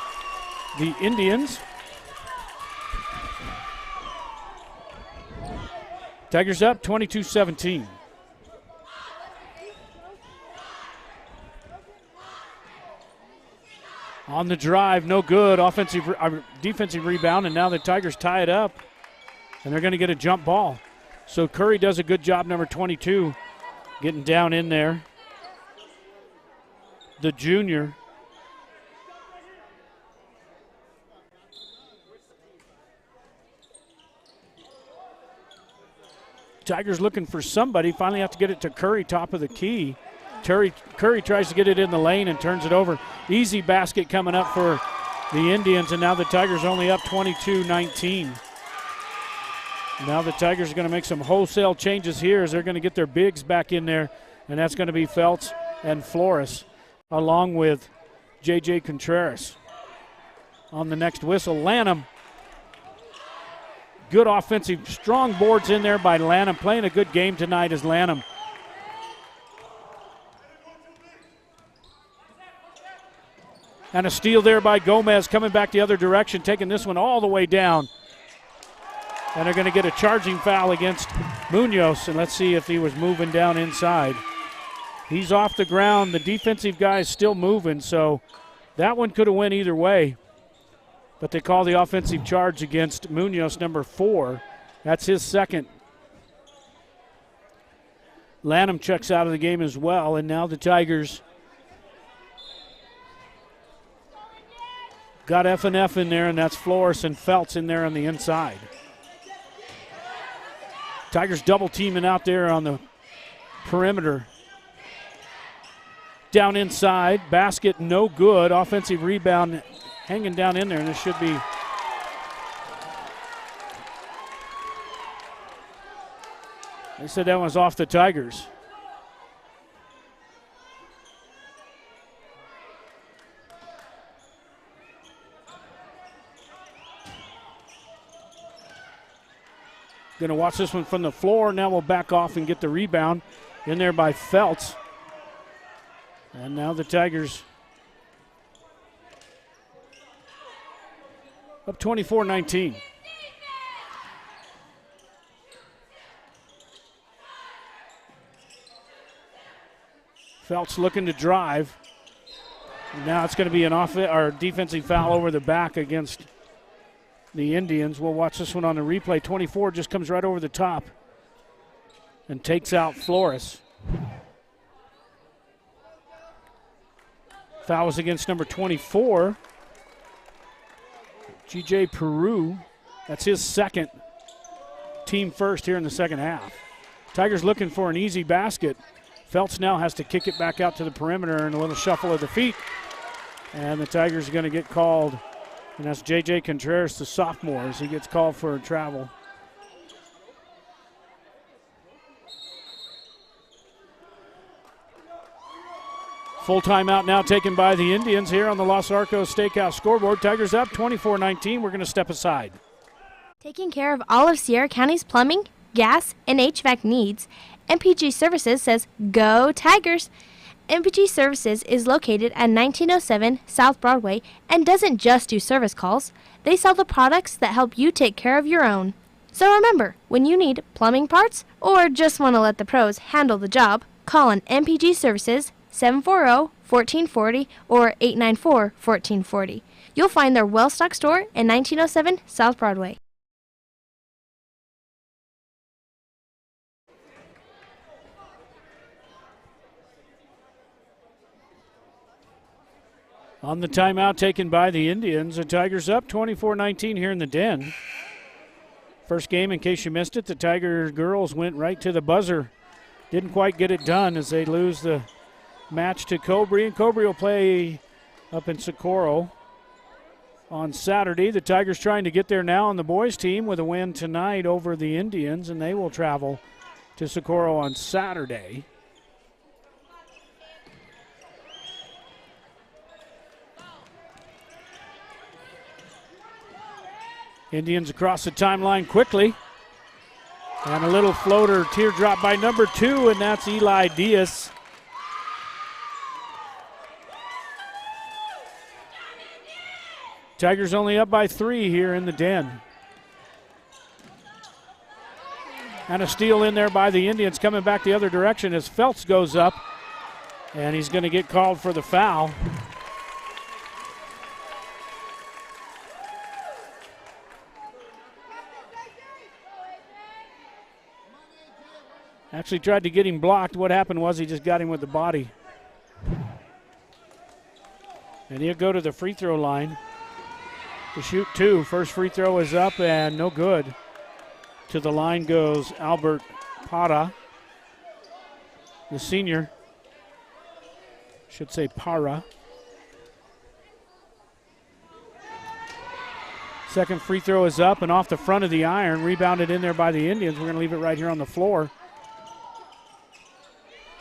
Speaker 4: the Indians. Tigers up 22-17. On the drive, no good. Defensive rebound, and now the Tigers tie it up. And they're going to get a jump ball. So Curry does a good job, number 22, getting down in there. The junior. Tigers looking for somebody. Finally have to get it to Curry, top of the key. Curry tries to get it in the lane and turns it over. Easy basket coming up for the Indians, and now the Tigers only up 22-19. Now the Tigers are going to make some wholesale changes here as they're going to get their bigs back in there, and that's going to be Feltz and Flores along with J.J. Contreras. On the next whistle, Lanham. Good offensive, strong boards in there by Lanham. Playing a good game tonight is Lanham. And a steal there by Gomez, coming back the other direction, taking this one all the way down. And they're going to get a charging foul against Munoz, and let's see if he was moving down inside. He's off the ground. The defensive guy is still moving, so that one could have went either way. But they call the offensive charge against Munoz, number 4. That's his second. Lanham checks out of the game as well, and now the Tigers got F&F in there, and that's Flores and Feltz in there on the inside. Tigers double teaming out there on the perimeter. Down inside, basket no good. Offensive rebound hanging down in there, and this should be they said that was off the Tigers. Going to watch this one from the floor. Now we'll back off and get the rebound in there by Feltz. And now the Tigers up 24-19. Feltz looking to drive. And now it's going to be an defensive foul over the back against the Indians. We'll watch this one on the replay. 24 just comes right over the top and takes out Flores. Foul was against number 24. G.J. Peru, that's his second, team first here in the second half. Tigers looking for an easy basket. Feltz now has to kick it back out to the perimeter and a little shuffle of the feet. And the Tigers are going to get called, and that's J.J. Contreras, the sophomore, as he gets called for a travel. Full timeout now taken by the Indians here on the Los Arcos Steakhouse scoreboard. Tigers up 24-19. We're going to step aside.
Speaker 8: Taking care of all of Sierra County's plumbing, gas, and HVAC needs, MPG Services says, Go Tigers! MPG Services is located at 1907 South Broadway and doesn't just do service calls. They sell the products that help you take care of your own. So remember, when you need plumbing parts or just want to let the pros handle the job, call on MPG Services 740-1440 or 894-1440. You'll find their well-stocked store in 1907 South Broadway.
Speaker 4: On the timeout taken by the Indians, the Tigers up 24-19 here in the Den. First game, in case you missed it, the Tiger girls went right to the buzzer. Didn't quite get it done as they lose the match to Cobre, and Cobre will play up in Socorro on Saturday. The Tigers trying to get there now on the boys team with a win tonight over the Indians, and they will travel to Socorro on Saturday. Indians across the timeline quickly. And a little floater teardrop by number 2, and that's Eli Diaz. Tigers only up by 3 here in the Den. And a steal in there by the Indians coming back the other direction as Feltz goes up. And he's going to get called for the foul. Actually tried to get him blocked. What happened was he just got him with the body. And he'll go to the free throw line to shoot 2. First free throw is up and no good. To the line goes Albert Para, the senior. Should say Para. Second free throw is up and off the front of the iron. Rebounded in there by the Indians. We're going to leave it right here on the floor.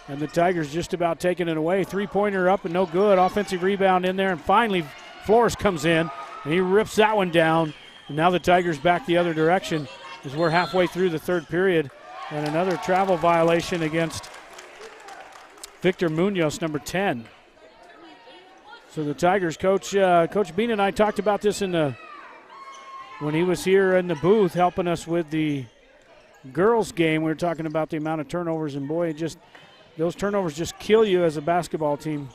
Speaker 4: And the Tigers just about taking it away. Three-pointer up and no good. Offensive rebound in there. And finally, Flores comes in, and he rips that one down. And now the Tigers back the other direction as we're halfway through the third period. And another travel violation against Victor Munoz, number 10. So the Tigers, Coach Bean and I talked about this when he was here in the booth helping us with the girls game. We were talking about the amount of turnovers, and boy, those turnovers just kill you as a basketball team.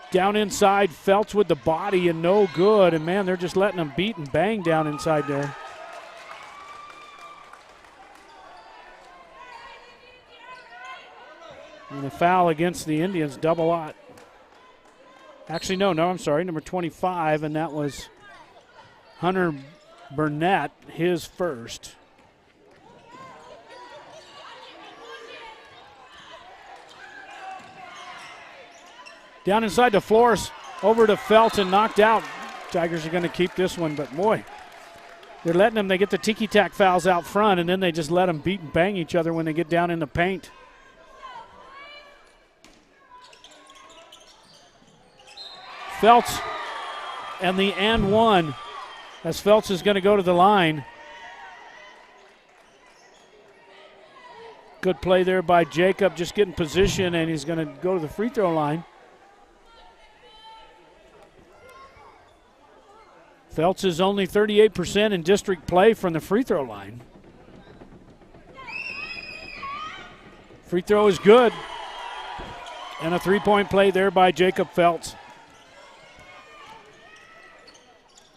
Speaker 4: Down inside, Felts with the body and no good. And, man, they're just letting them beat and bang down inside there. And a foul against the Indians, double lot. Actually, no, I'm sorry, number 25, and that was Hunter Burnett, his first. Down inside to Flores, over to Felton, and knocked out. Tigers are going to keep this one, but boy, they're letting them. They get the ticky-tack fouls out front, and then they just let them beat and bang each other when they get down in the paint. Feltz and the and one, as Feltz is going to go to the line. Good play there by Jacob, just getting position, and he's going to go to the free throw line. Feltz is only 38% in district play from the free throw line. Free throw is good. And a three-point play there by Jacob Feltz.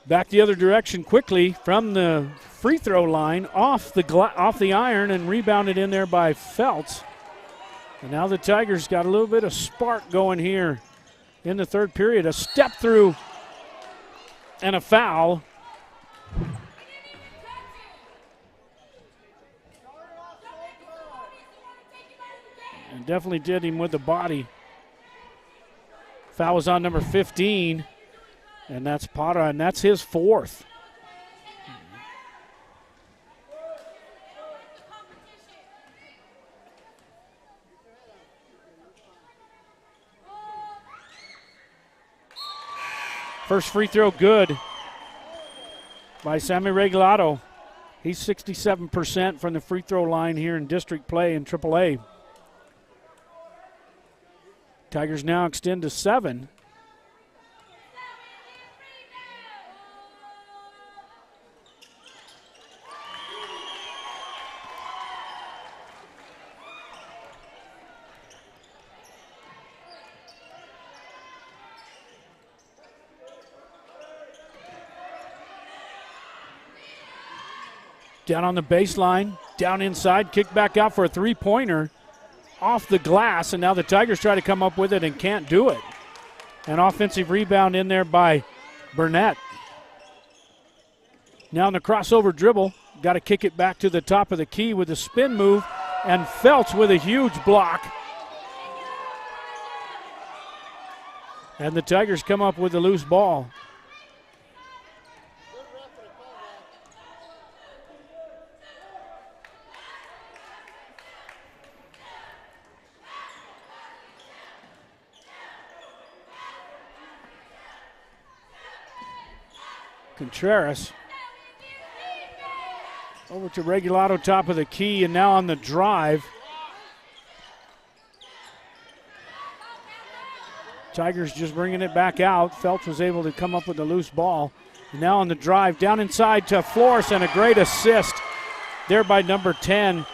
Speaker 4: Back the other direction quickly from the free throw line, off the iron, and rebounded in there by Feltz. And now the Tigers got a little bit of spark going here in the third period. A step through and a foul. And definitely did him with the body. Foul was on number 15, and that's Potter, and that's his fourth. First free throw good by Sammy Regalado. He's 67% from the free throw line here in district play in AAA. Tigers now extend to 7. Down on the baseline, down inside, kick back out for a three-pointer off the glass, and now the Tigers try to come up with it and can't do it. An offensive rebound in there by Burnett. Now in the crossover dribble, got to kick it back to the top of the key with a spin move, and Feltz with a huge block. And the Tigers come up with a loose ball. Contreras over to Regalado, top of the key, and now on the drive. Tigers just bringing it back out. Phelps was able to come up with the loose ball. And now on the drive, down inside to Flores, and a great assist there by number 10.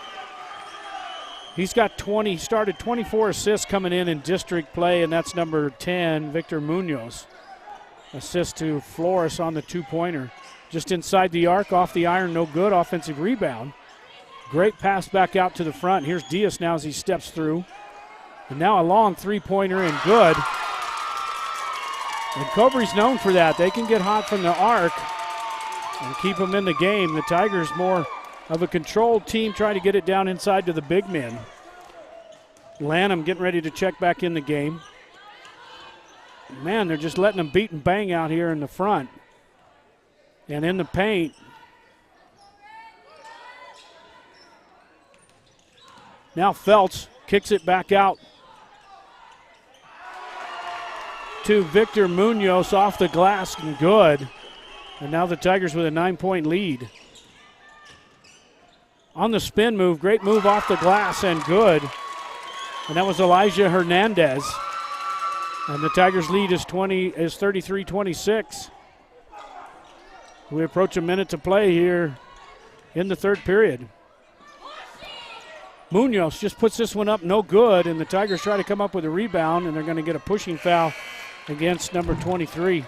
Speaker 4: He's got 20, started 24 assists coming in district play, and that's number 10, Victor Munoz. Assist to Flores on the two-pointer. Just inside the arc, off the iron, no good. Offensive rebound. Great pass back out to the front. Here's Diaz now as he steps through. And now a long three-pointer and good. And Cobre's known for that. They can get hot from the arc. and keep them in the game. The Tigers more of a controlled team trying to get it down inside to the big men. Lanham getting ready to check back in the game. Man, they're just letting them beat and bang out here in the front. And in the paint. Now Feltz kicks it back out to Victor Munoz off the glass and good. And now the Tigers with a 9-point lead. On the spin move, great move off the glass and good. And that was Elijah Hernandez. And the Tigers lead is 33-26. We approach a minute to play here in the third period. Munoz just puts this one up, no good, and the Tigers try to come up with a rebound, and they're going to get a pushing foul against number 23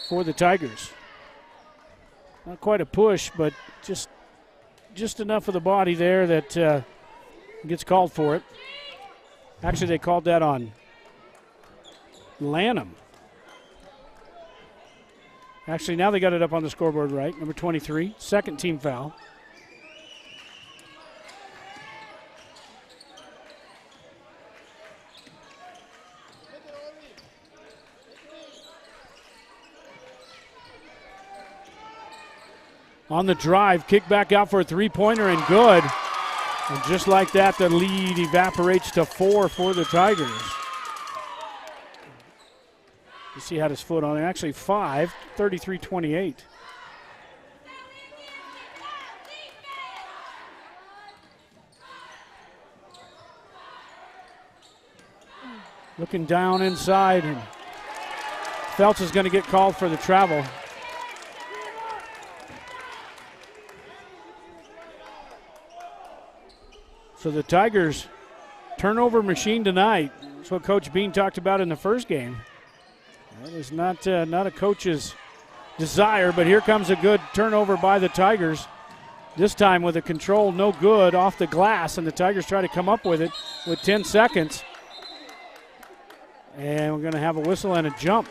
Speaker 4: for the Tigers. Not quite a push, but just enough of the body there that gets called for it. Actually, they called that on Lanham. Actually, now they got it up on the scoreboard right. Number 23, second team foul. On the drive, kick back out for a three-pointer and good. And just like that, the lead evaporates to 4 for the Tigers. You see, had his foot on it. Actually 5, 33-28. Looking down inside, and Feltz is going to get called for the travel. So the Tigers turnover machine tonight. That's what Coach Bean talked about in the first game. That is not a coach's desire, but here comes a good turnover by the Tigers. This time with a control, no good, off the glass, and the Tigers try to come up with it with 10 seconds. And we're going to have a whistle and a jump.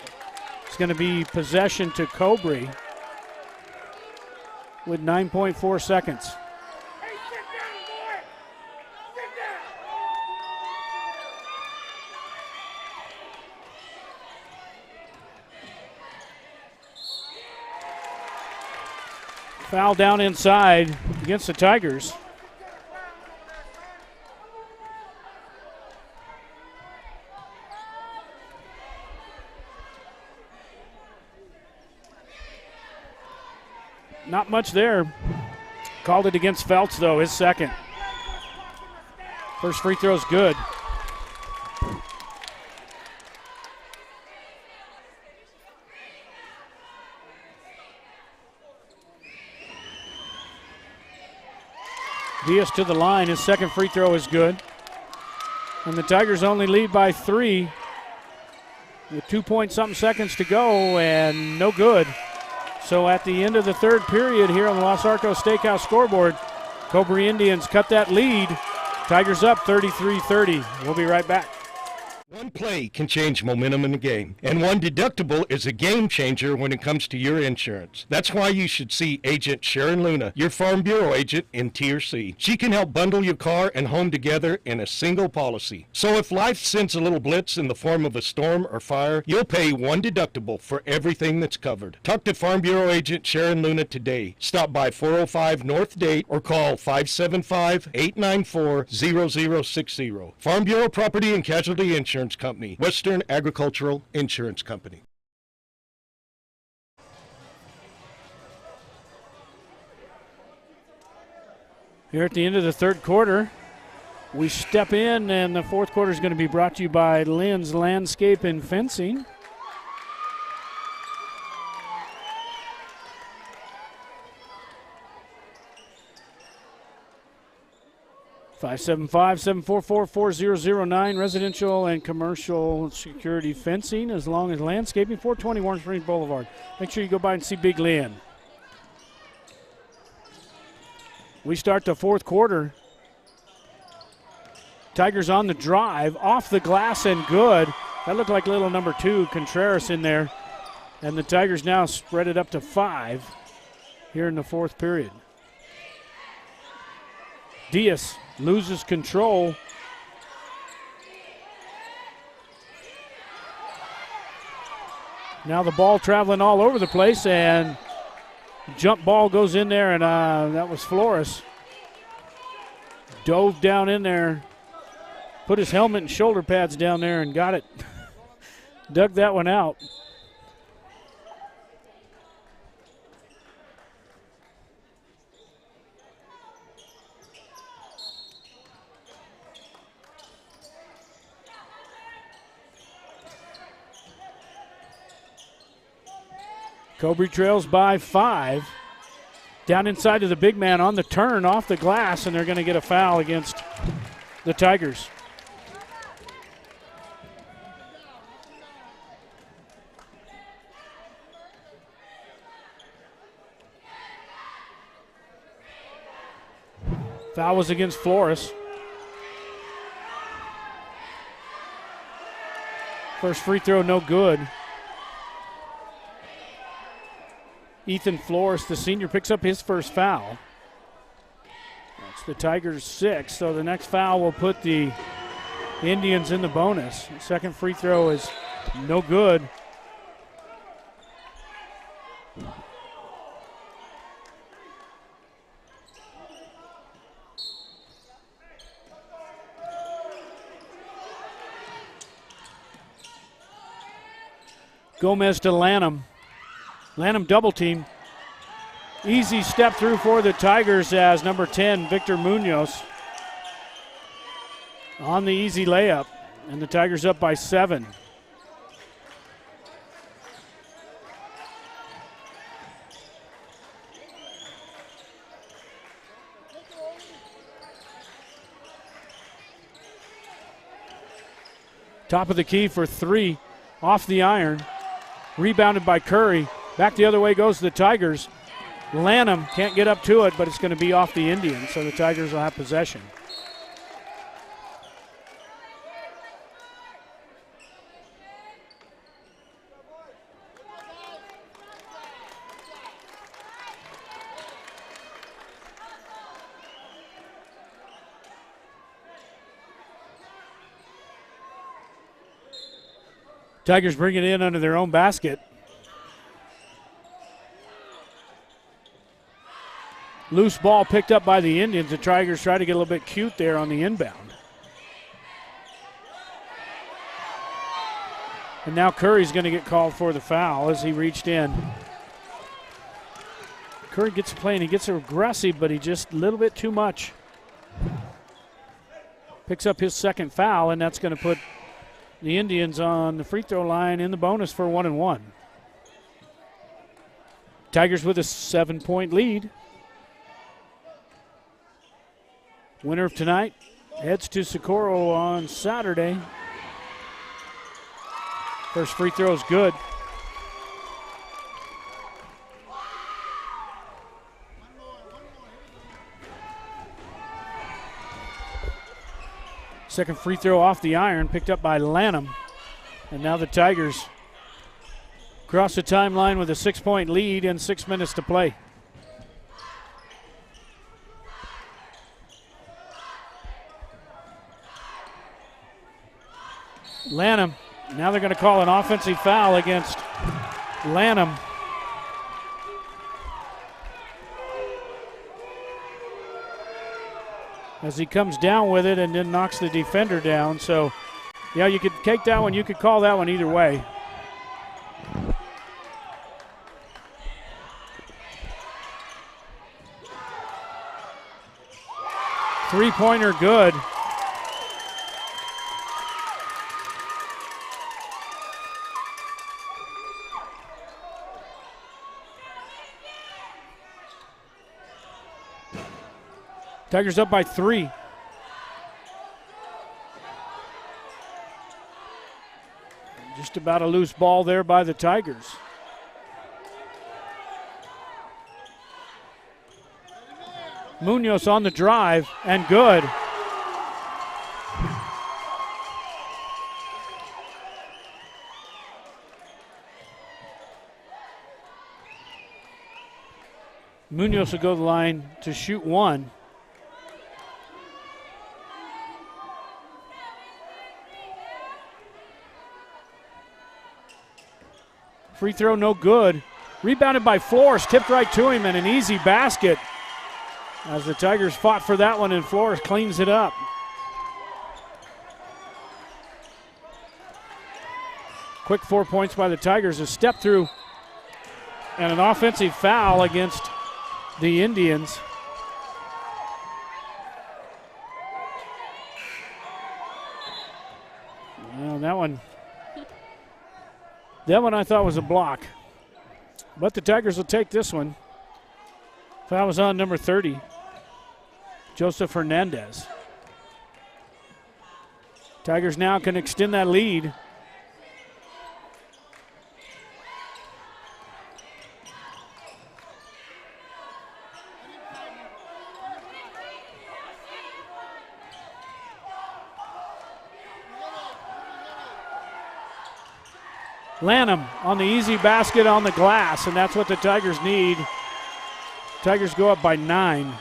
Speaker 4: It's going to be possession to Cobre with 9.4 seconds. Foul down inside against the Tigers. Not much there. Called it against Feltz, though, his second. First free throw's good. Diaz to the line. His second free throw is good. And the Tigers only lead by 3 with 2-point-something seconds to go, and no good. So at the end of the third period here on the Los Arcos Steakhouse scoreboard, Cobre Indians cut that lead. Tigers up 33-30. We'll be right back.
Speaker 12: One play can change momentum in the game, and one deductible is a game changer when it comes to your insurance. That's why you should see Agent Sharon Luna, your Farm Bureau agent in Tier C. She can help bundle your car and home together in a single policy. So if life sends a little blitz in the form of a storm or fire, you'll pay one deductible for everything that's covered. Talk to Farm Bureau agent Sharon Luna today. Stop by 405 North Date or call 575-894-0060. Farm Bureau Property and Casualty Insurance Company, Western Agricultural Insurance Company.
Speaker 4: Here at the end of the third quarter, we step in, and the fourth quarter is going to be brought to you by Lynn's Landscape and Fencing. (575-744-4009) residential and commercial security fencing, as long as landscaping. 420 Warren Springs Boulevard. Make sure you go by and see Big Lynn. We start the fourth quarter. Tigers on the drive, off the glass and good. That looked like little number 2, Contreras, in there. And the Tigers now spread it up to 5. here in the fourth period. Diaz loses control. Now the ball traveling all over the place, and jump ball goes in there, and that was Flores. Dove down in there, put his helmet and shoulder pads down there and got it. Dug that one out. Cobre trails by 5. Down inside to the big man on the turn off the glass, and they're going to get a foul against the Tigers. Foul was against Flores. First free throw, no good. Ethan Flores, the senior, picks up his first foul. That's the Tigers' 6th, so the next foul will put the Indians in the bonus. The second free throw is no good. Gomez to Lanham. Lanham double team. Easy step through for the Tigers as number 10, Victor Munoz, on the easy layup. And the Tigers up by 7. Top of the key for 3, off the iron. Rebounded by Curry. Back the other way goes the Tigers. Lanham can't get up to it, but it's going to be off the Indians, so the Tigers will have possession. Tigers bring it in under their own basket. Loose ball picked up by the Indians. The Tigers try to get a little bit cute there on the inbound. And now Curry's going to get called for the foul as he reached in. Curry gets a play and he gets aggressive, but he just a little bit too much. Picks up his second foul, and that's going to put the Indians on the free throw line in the bonus for 1-1. Tigers with a 7-point lead. Winner of tonight heads to Socorro on Saturday. First free throw is good. Second free throw off the iron, picked up by Lanham. And now the Tigers cross the timeline with a 6-point lead and 6 minutes to play. Lanham, now they're going to call an offensive foul against Lanham. As he comes down with it and then knocks the defender down. So, yeah, you could take that one. You could call that one either way. Three-pointer good. Tigers up by 3. Just about a loose ball there by the Tigers. Munoz on the drive, and good. Munoz will go to the line to shoot one. Free throw no good. Rebounded by Flores, tipped right to him, and an easy basket as the Tigers fought for that one, and Flores cleans it up. Quick 4 points by the Tigers. A step through and an offensive foul against the Indians. Well, that one I thought was a block. But the Tigers will take this one. Foul was on number 30, Joseph Hernandez. Tigers now can extend that lead. Lanham on the easy basket on the glass, and that's what the Tigers need. Tigers go up by 9.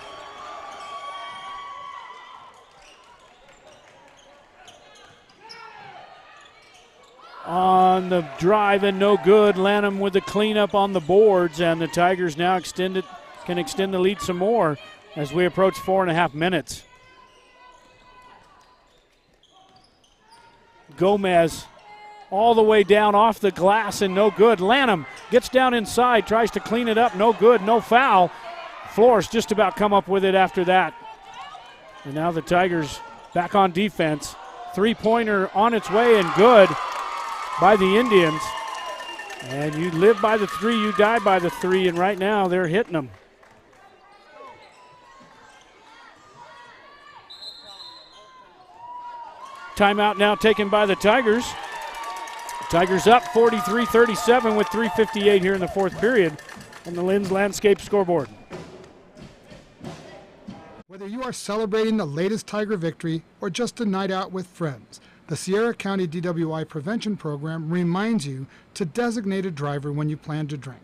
Speaker 4: On the drive and no good. Lanham with the cleanup on the boards, and the Tigers now can extend the lead some more as we approach 4.5 minutes. Gomez all the way down off the glass and no good. Lanham gets down inside, tries to clean it up, no good, no foul. Flores just about come up with it after that. And now the Tigers back on defense. Three-pointer on its way and good by the Indians. And you live by the 3, you die by the 3, and right now they're hitting them. Timeout now taken by the Tigers. Tigers up 43-37 with 3:58 here in the fourth period on the Lynn's Landscape scoreboard.
Speaker 13: Whether you are celebrating the latest Tiger victory or just a night out with friends, the Sierra County DWI Prevention Program reminds you to designate a driver when you plan to drink.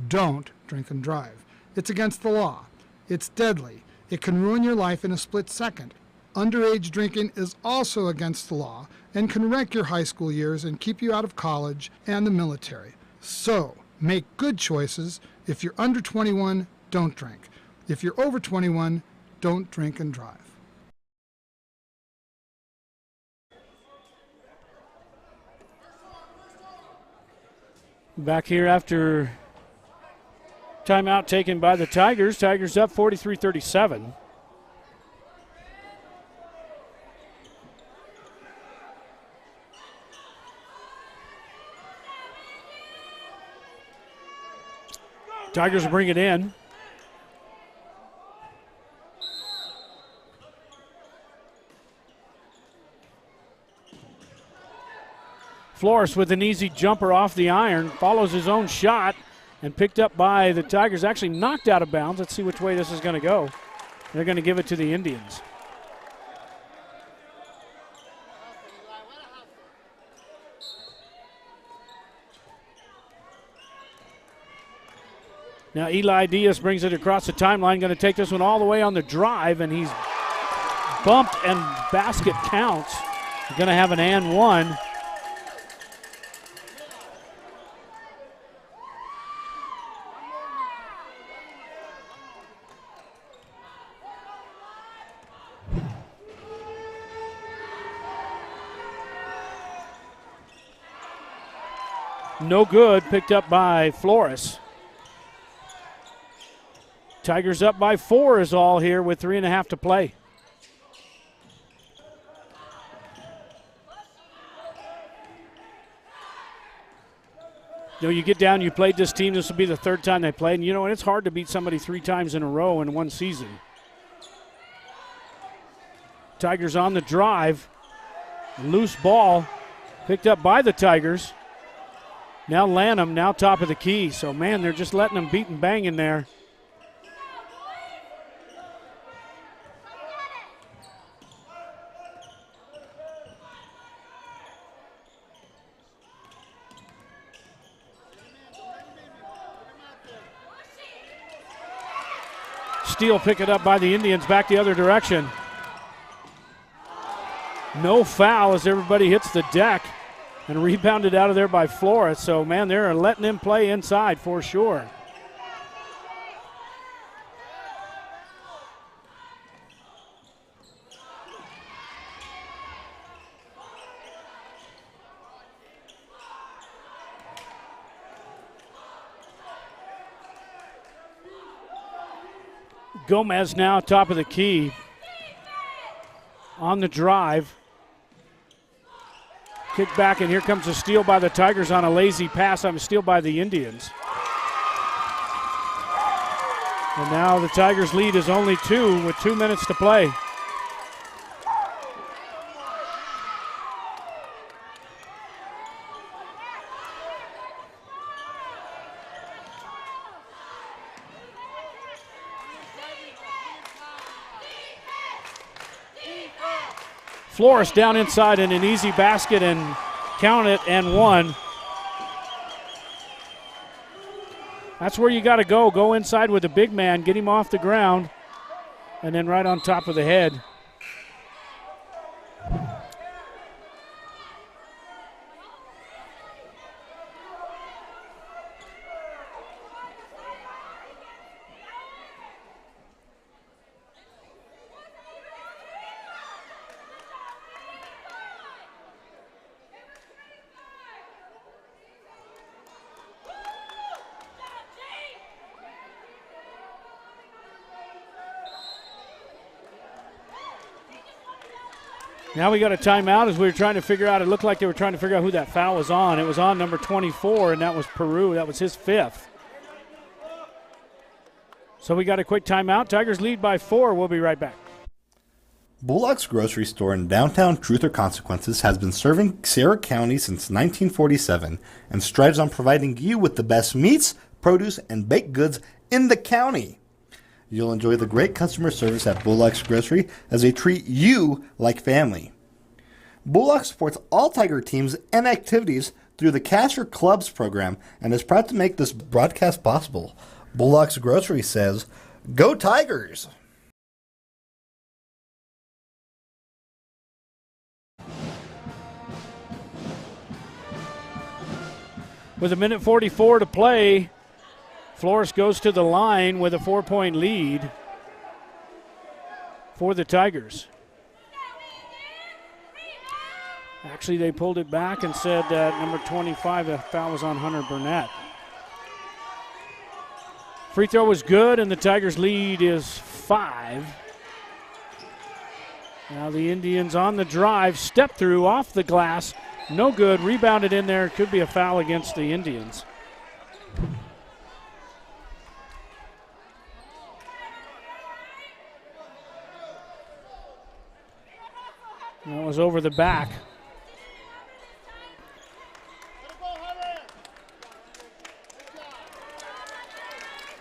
Speaker 13: Don't drink and drive. It's against the law. It's deadly. It can ruin your life in a split second. Underage drinking is also against the law and can wreck your high school years and keep you out of college and the military. So, make good choices. If you're under 21, don't drink. If you're over 21, don't drink and drive.
Speaker 4: Back here after timeout taken by the Tigers. Tigers up 43-37. Tigers will bring it in. Flores with an easy jumper off the iron, follows his own shot, and picked up by the Tigers. Actually knocked out of bounds. Let's see which way this is going to go. They're going to give it to the Indians. Now Eli Diaz brings it across the timeline, going to take this one all the way on the drive, and he's bumped and basket counts. He's going to have an and one. No good, picked up by Flores. Tigers up by 4 is all here with 3.5 to play. You know, you get down, you played this team, this will be the 3rd time they played, and you know, and it's hard to beat somebody 3 times in a row in one season. Tigers on the drive. Loose ball picked up by the Tigers. Now Lanham, now top of the key. So, man, they're just letting them beat and bang in there. steal, pick it up by the Indians, back the other direction. No foul as everybody hits the deck, and rebounded out of there by Flores. So, man, they're letting him play inside for sure. Gomez now top of the key on the drive. Kick back, and here comes a steal by the Tigers on a lazy pass. A steal by the Indians. And now the Tigers' lead is only 2 with 2 minutes to play. Flores down inside in an easy basket and count it and one. That's where you got to go. Go inside with the big man, get him off the ground, and then right on top of the head. Now we got a timeout as we were trying to figure out. It looked like they were trying to figure out who that foul was on. It was on number 24, and that was Peru. That was his 5th. So we got a quick timeout. Tigers lead by 4. We'll be right back.
Speaker 1: Bullock's grocery store in downtown Truth or Consequences has been serving Sierra County since 1947 and strives on providing you with the best meats, produce, and baked goods in the county. You'll enjoy the great customer service at Bullock's Grocery as they treat you like family. Bullock supports all Tiger teams and activities through the Cash or Clubs program and is proud to make this broadcast possible. Bullock's Grocery says, "Go Tigers!"
Speaker 4: With 1:44 to play, Flores goes to the line with a 4-point lead for the Tigers. Actually, they pulled it back and said that number 25, the foul was on Hunter Burnett. Free throw was good, and the Tigers' lead is 5. Now the Indians on the drive, step through off the glass, no good, rebounded in there. Could be a foul against the Indians. That was over the back.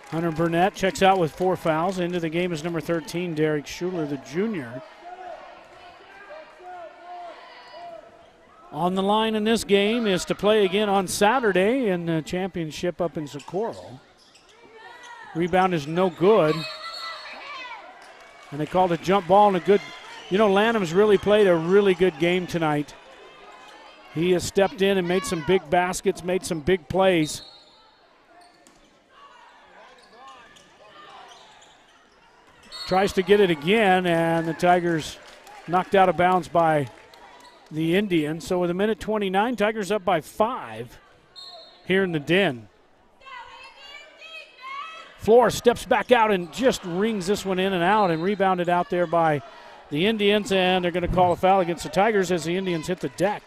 Speaker 4: Hunter Burnett checks out with 4 fouls. Into the game is number 13, Derek Schuler, the junior. On the line in this game is to play again on Saturday in the championship up in Socorro. Rebound is no good. And they called a jump ball and a good... You know, Lanham's really played a really good game tonight. He has stepped in and made some big baskets, made some big plays. Tries to get it again, and the Tigers knocked out of bounds by the Indians. So with 1:29, Tigers up by 5 here in the Den. Flores steps back out and just rings this one in and out and rebounded out there by the Indians, and they're going to call a foul against the Tigers as the Indians hit the deck.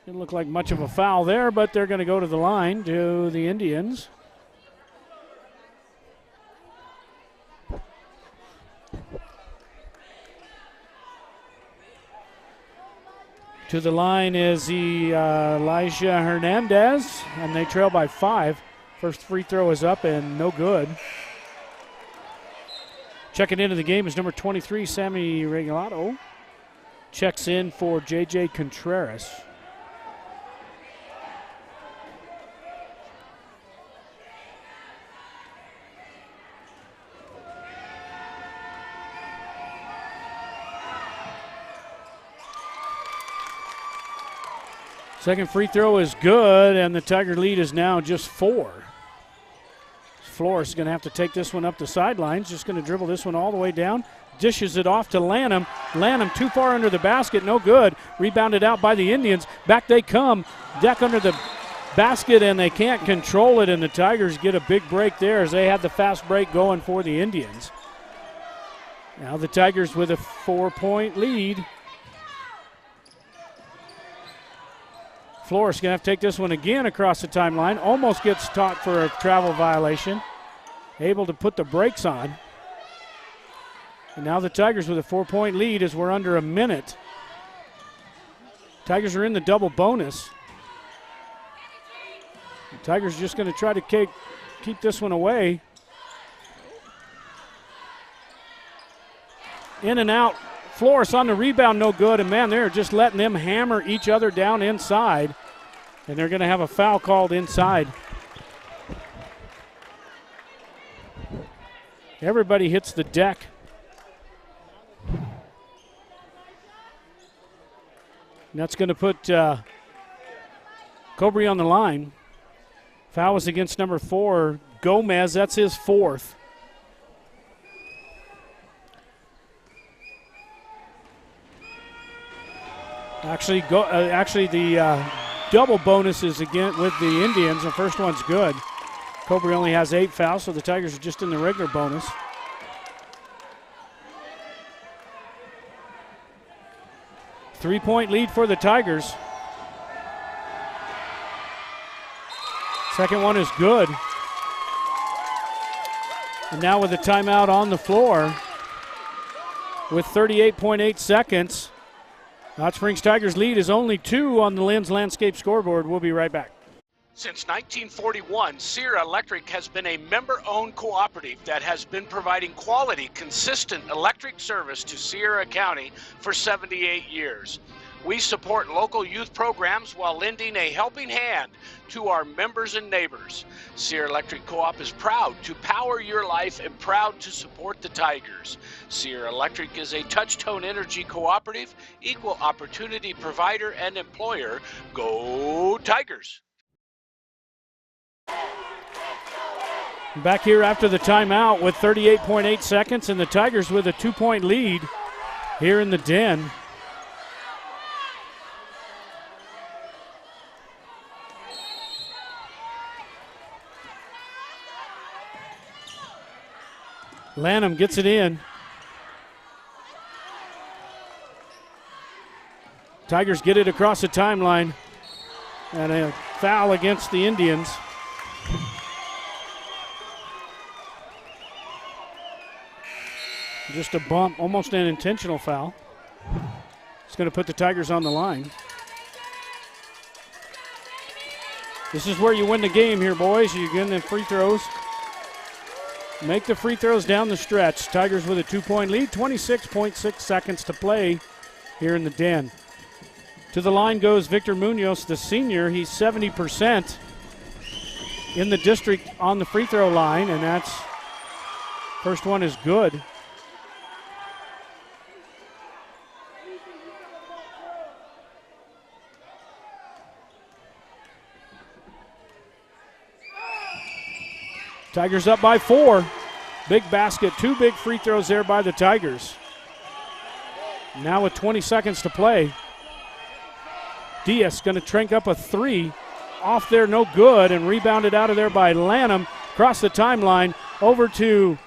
Speaker 4: Didn't look like much of a foul there, but they're going to go to the line to the Indians. To the line is the Elijah Hernandez, and they trail by 5. First free throw is up and no good. Checking into the game is number 23, Sammy Regalado. checks in for J.J. Contreras. Second free throw is good, and the Tiger lead is now just 4. Flores is going to have to take this one up the sidelines, just going to dribble this one all the way down, dishes it off to Lanham. Lanham too far under the basket, no good. Rebounded out by the Indians. Back they come, deck under the basket, and they can't control it, and the Tigers get a big break there as they had the fast break going for the Indians. Now the Tigers with a 4-point lead. Flores going to have to take this one again across the timeline. Almost gets taught for a travel violation. Able to put the brakes on. And now the Tigers with a 4-point lead as we're under a minute. Tigers are in the double bonus. The Tigers just going to try to keep this one away. In and out. Flores on the rebound, no good. And, man, they're just letting them hammer each other down inside. And they're going to have a foul called inside. Everybody hits the deck. And that's going to put Cobre on the line. Foul was against number 4, Gomez. That's his 4th. Actually, the double bonus is again with the Indians. The first one's good. Cobre only has 8 fouls, so the Tigers are just in the regular bonus. Three-point lead for the Tigers. Second one is good. And now with a timeout on the floor with 38.8 seconds. Hot Springs Tigers lead is only 2 on the Lynn's Landscape scoreboard. We'll be right back.
Speaker 2: Since 1941, Sierra Electric has been a member-owned cooperative that has been providing quality, consistent electric service to Sierra County for 78 years. We support local youth programs while lending a helping hand to our members and neighbors. Sierra Electric Co-op is proud to power your life and proud to support the Tigers. Sierra Electric is a touch-tone energy cooperative, equal opportunity provider and employer. Go Tigers!
Speaker 4: Back here after the timeout with 38.8 seconds, and the Tigers with a 2-point lead here in the Den. Lanham gets it in. Tigers get it across the timeline. And a foul against the Indians. Just a bump, almost an intentional foul. It's going to put the Tigers on the line. This is where you win the game here, boys. You get the free throws. Make the free throws down the stretch. Tigers with a 2-point lead, 26.6 seconds to play here in the Den. To the line goes Victor Munoz, the senior. He's 70% in the district on the free throw line, and that's first one is good. Tigers up by 4. Big basket, 2 big free throws there by the Tigers. Now with 20 seconds to play. Diaz going to crank up a 3. Off there, no good, and rebounded out of there by Lanham. Across the timeline, over to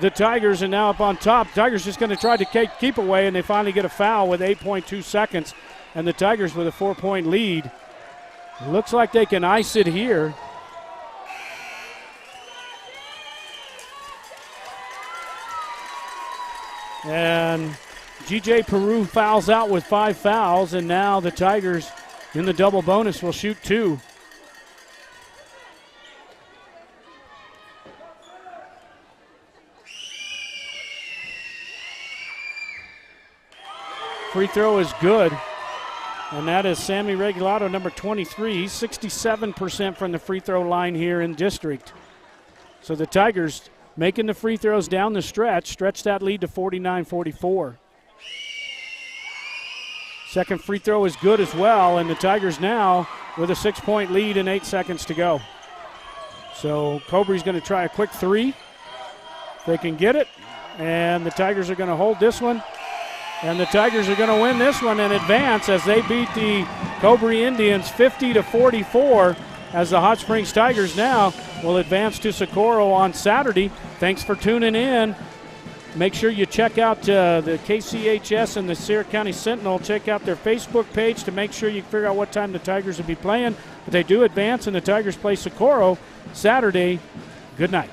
Speaker 4: the Tigers, and now up on top. Tigers just going to try to keep away, and they finally get a foul with 8.2 seconds. And the Tigers with a 4-point lead. Looks like they can ice it here. And G.J. Peru fouls out with 5 fouls, and now the Tigers in the double bonus will shoot 2. Free throw is good. And that is Sammy Regulato, number 23. He's 67% from the free throw line here in district. So the Tigers making the free throws down the stretch that lead to 49-44. Second free throw is good as well, and the Tigers now with a 6-point lead and 8 seconds to go. So Cobre's going to try a quick three. If they can get it, and the Tigers are going to hold this one. And the Tigers are going to win this one and advance as they beat the Cobre Indians 50-44, as the Hot Springs Tigers now will advance to Socorro on Saturday. Thanks for tuning in. Make sure you check out the KCHS and the Sierra County Sentinel. Check out their Facebook page to make sure you figure out what time the Tigers will be playing. But they do advance, and the Tigers play Socorro Saturday. Good night.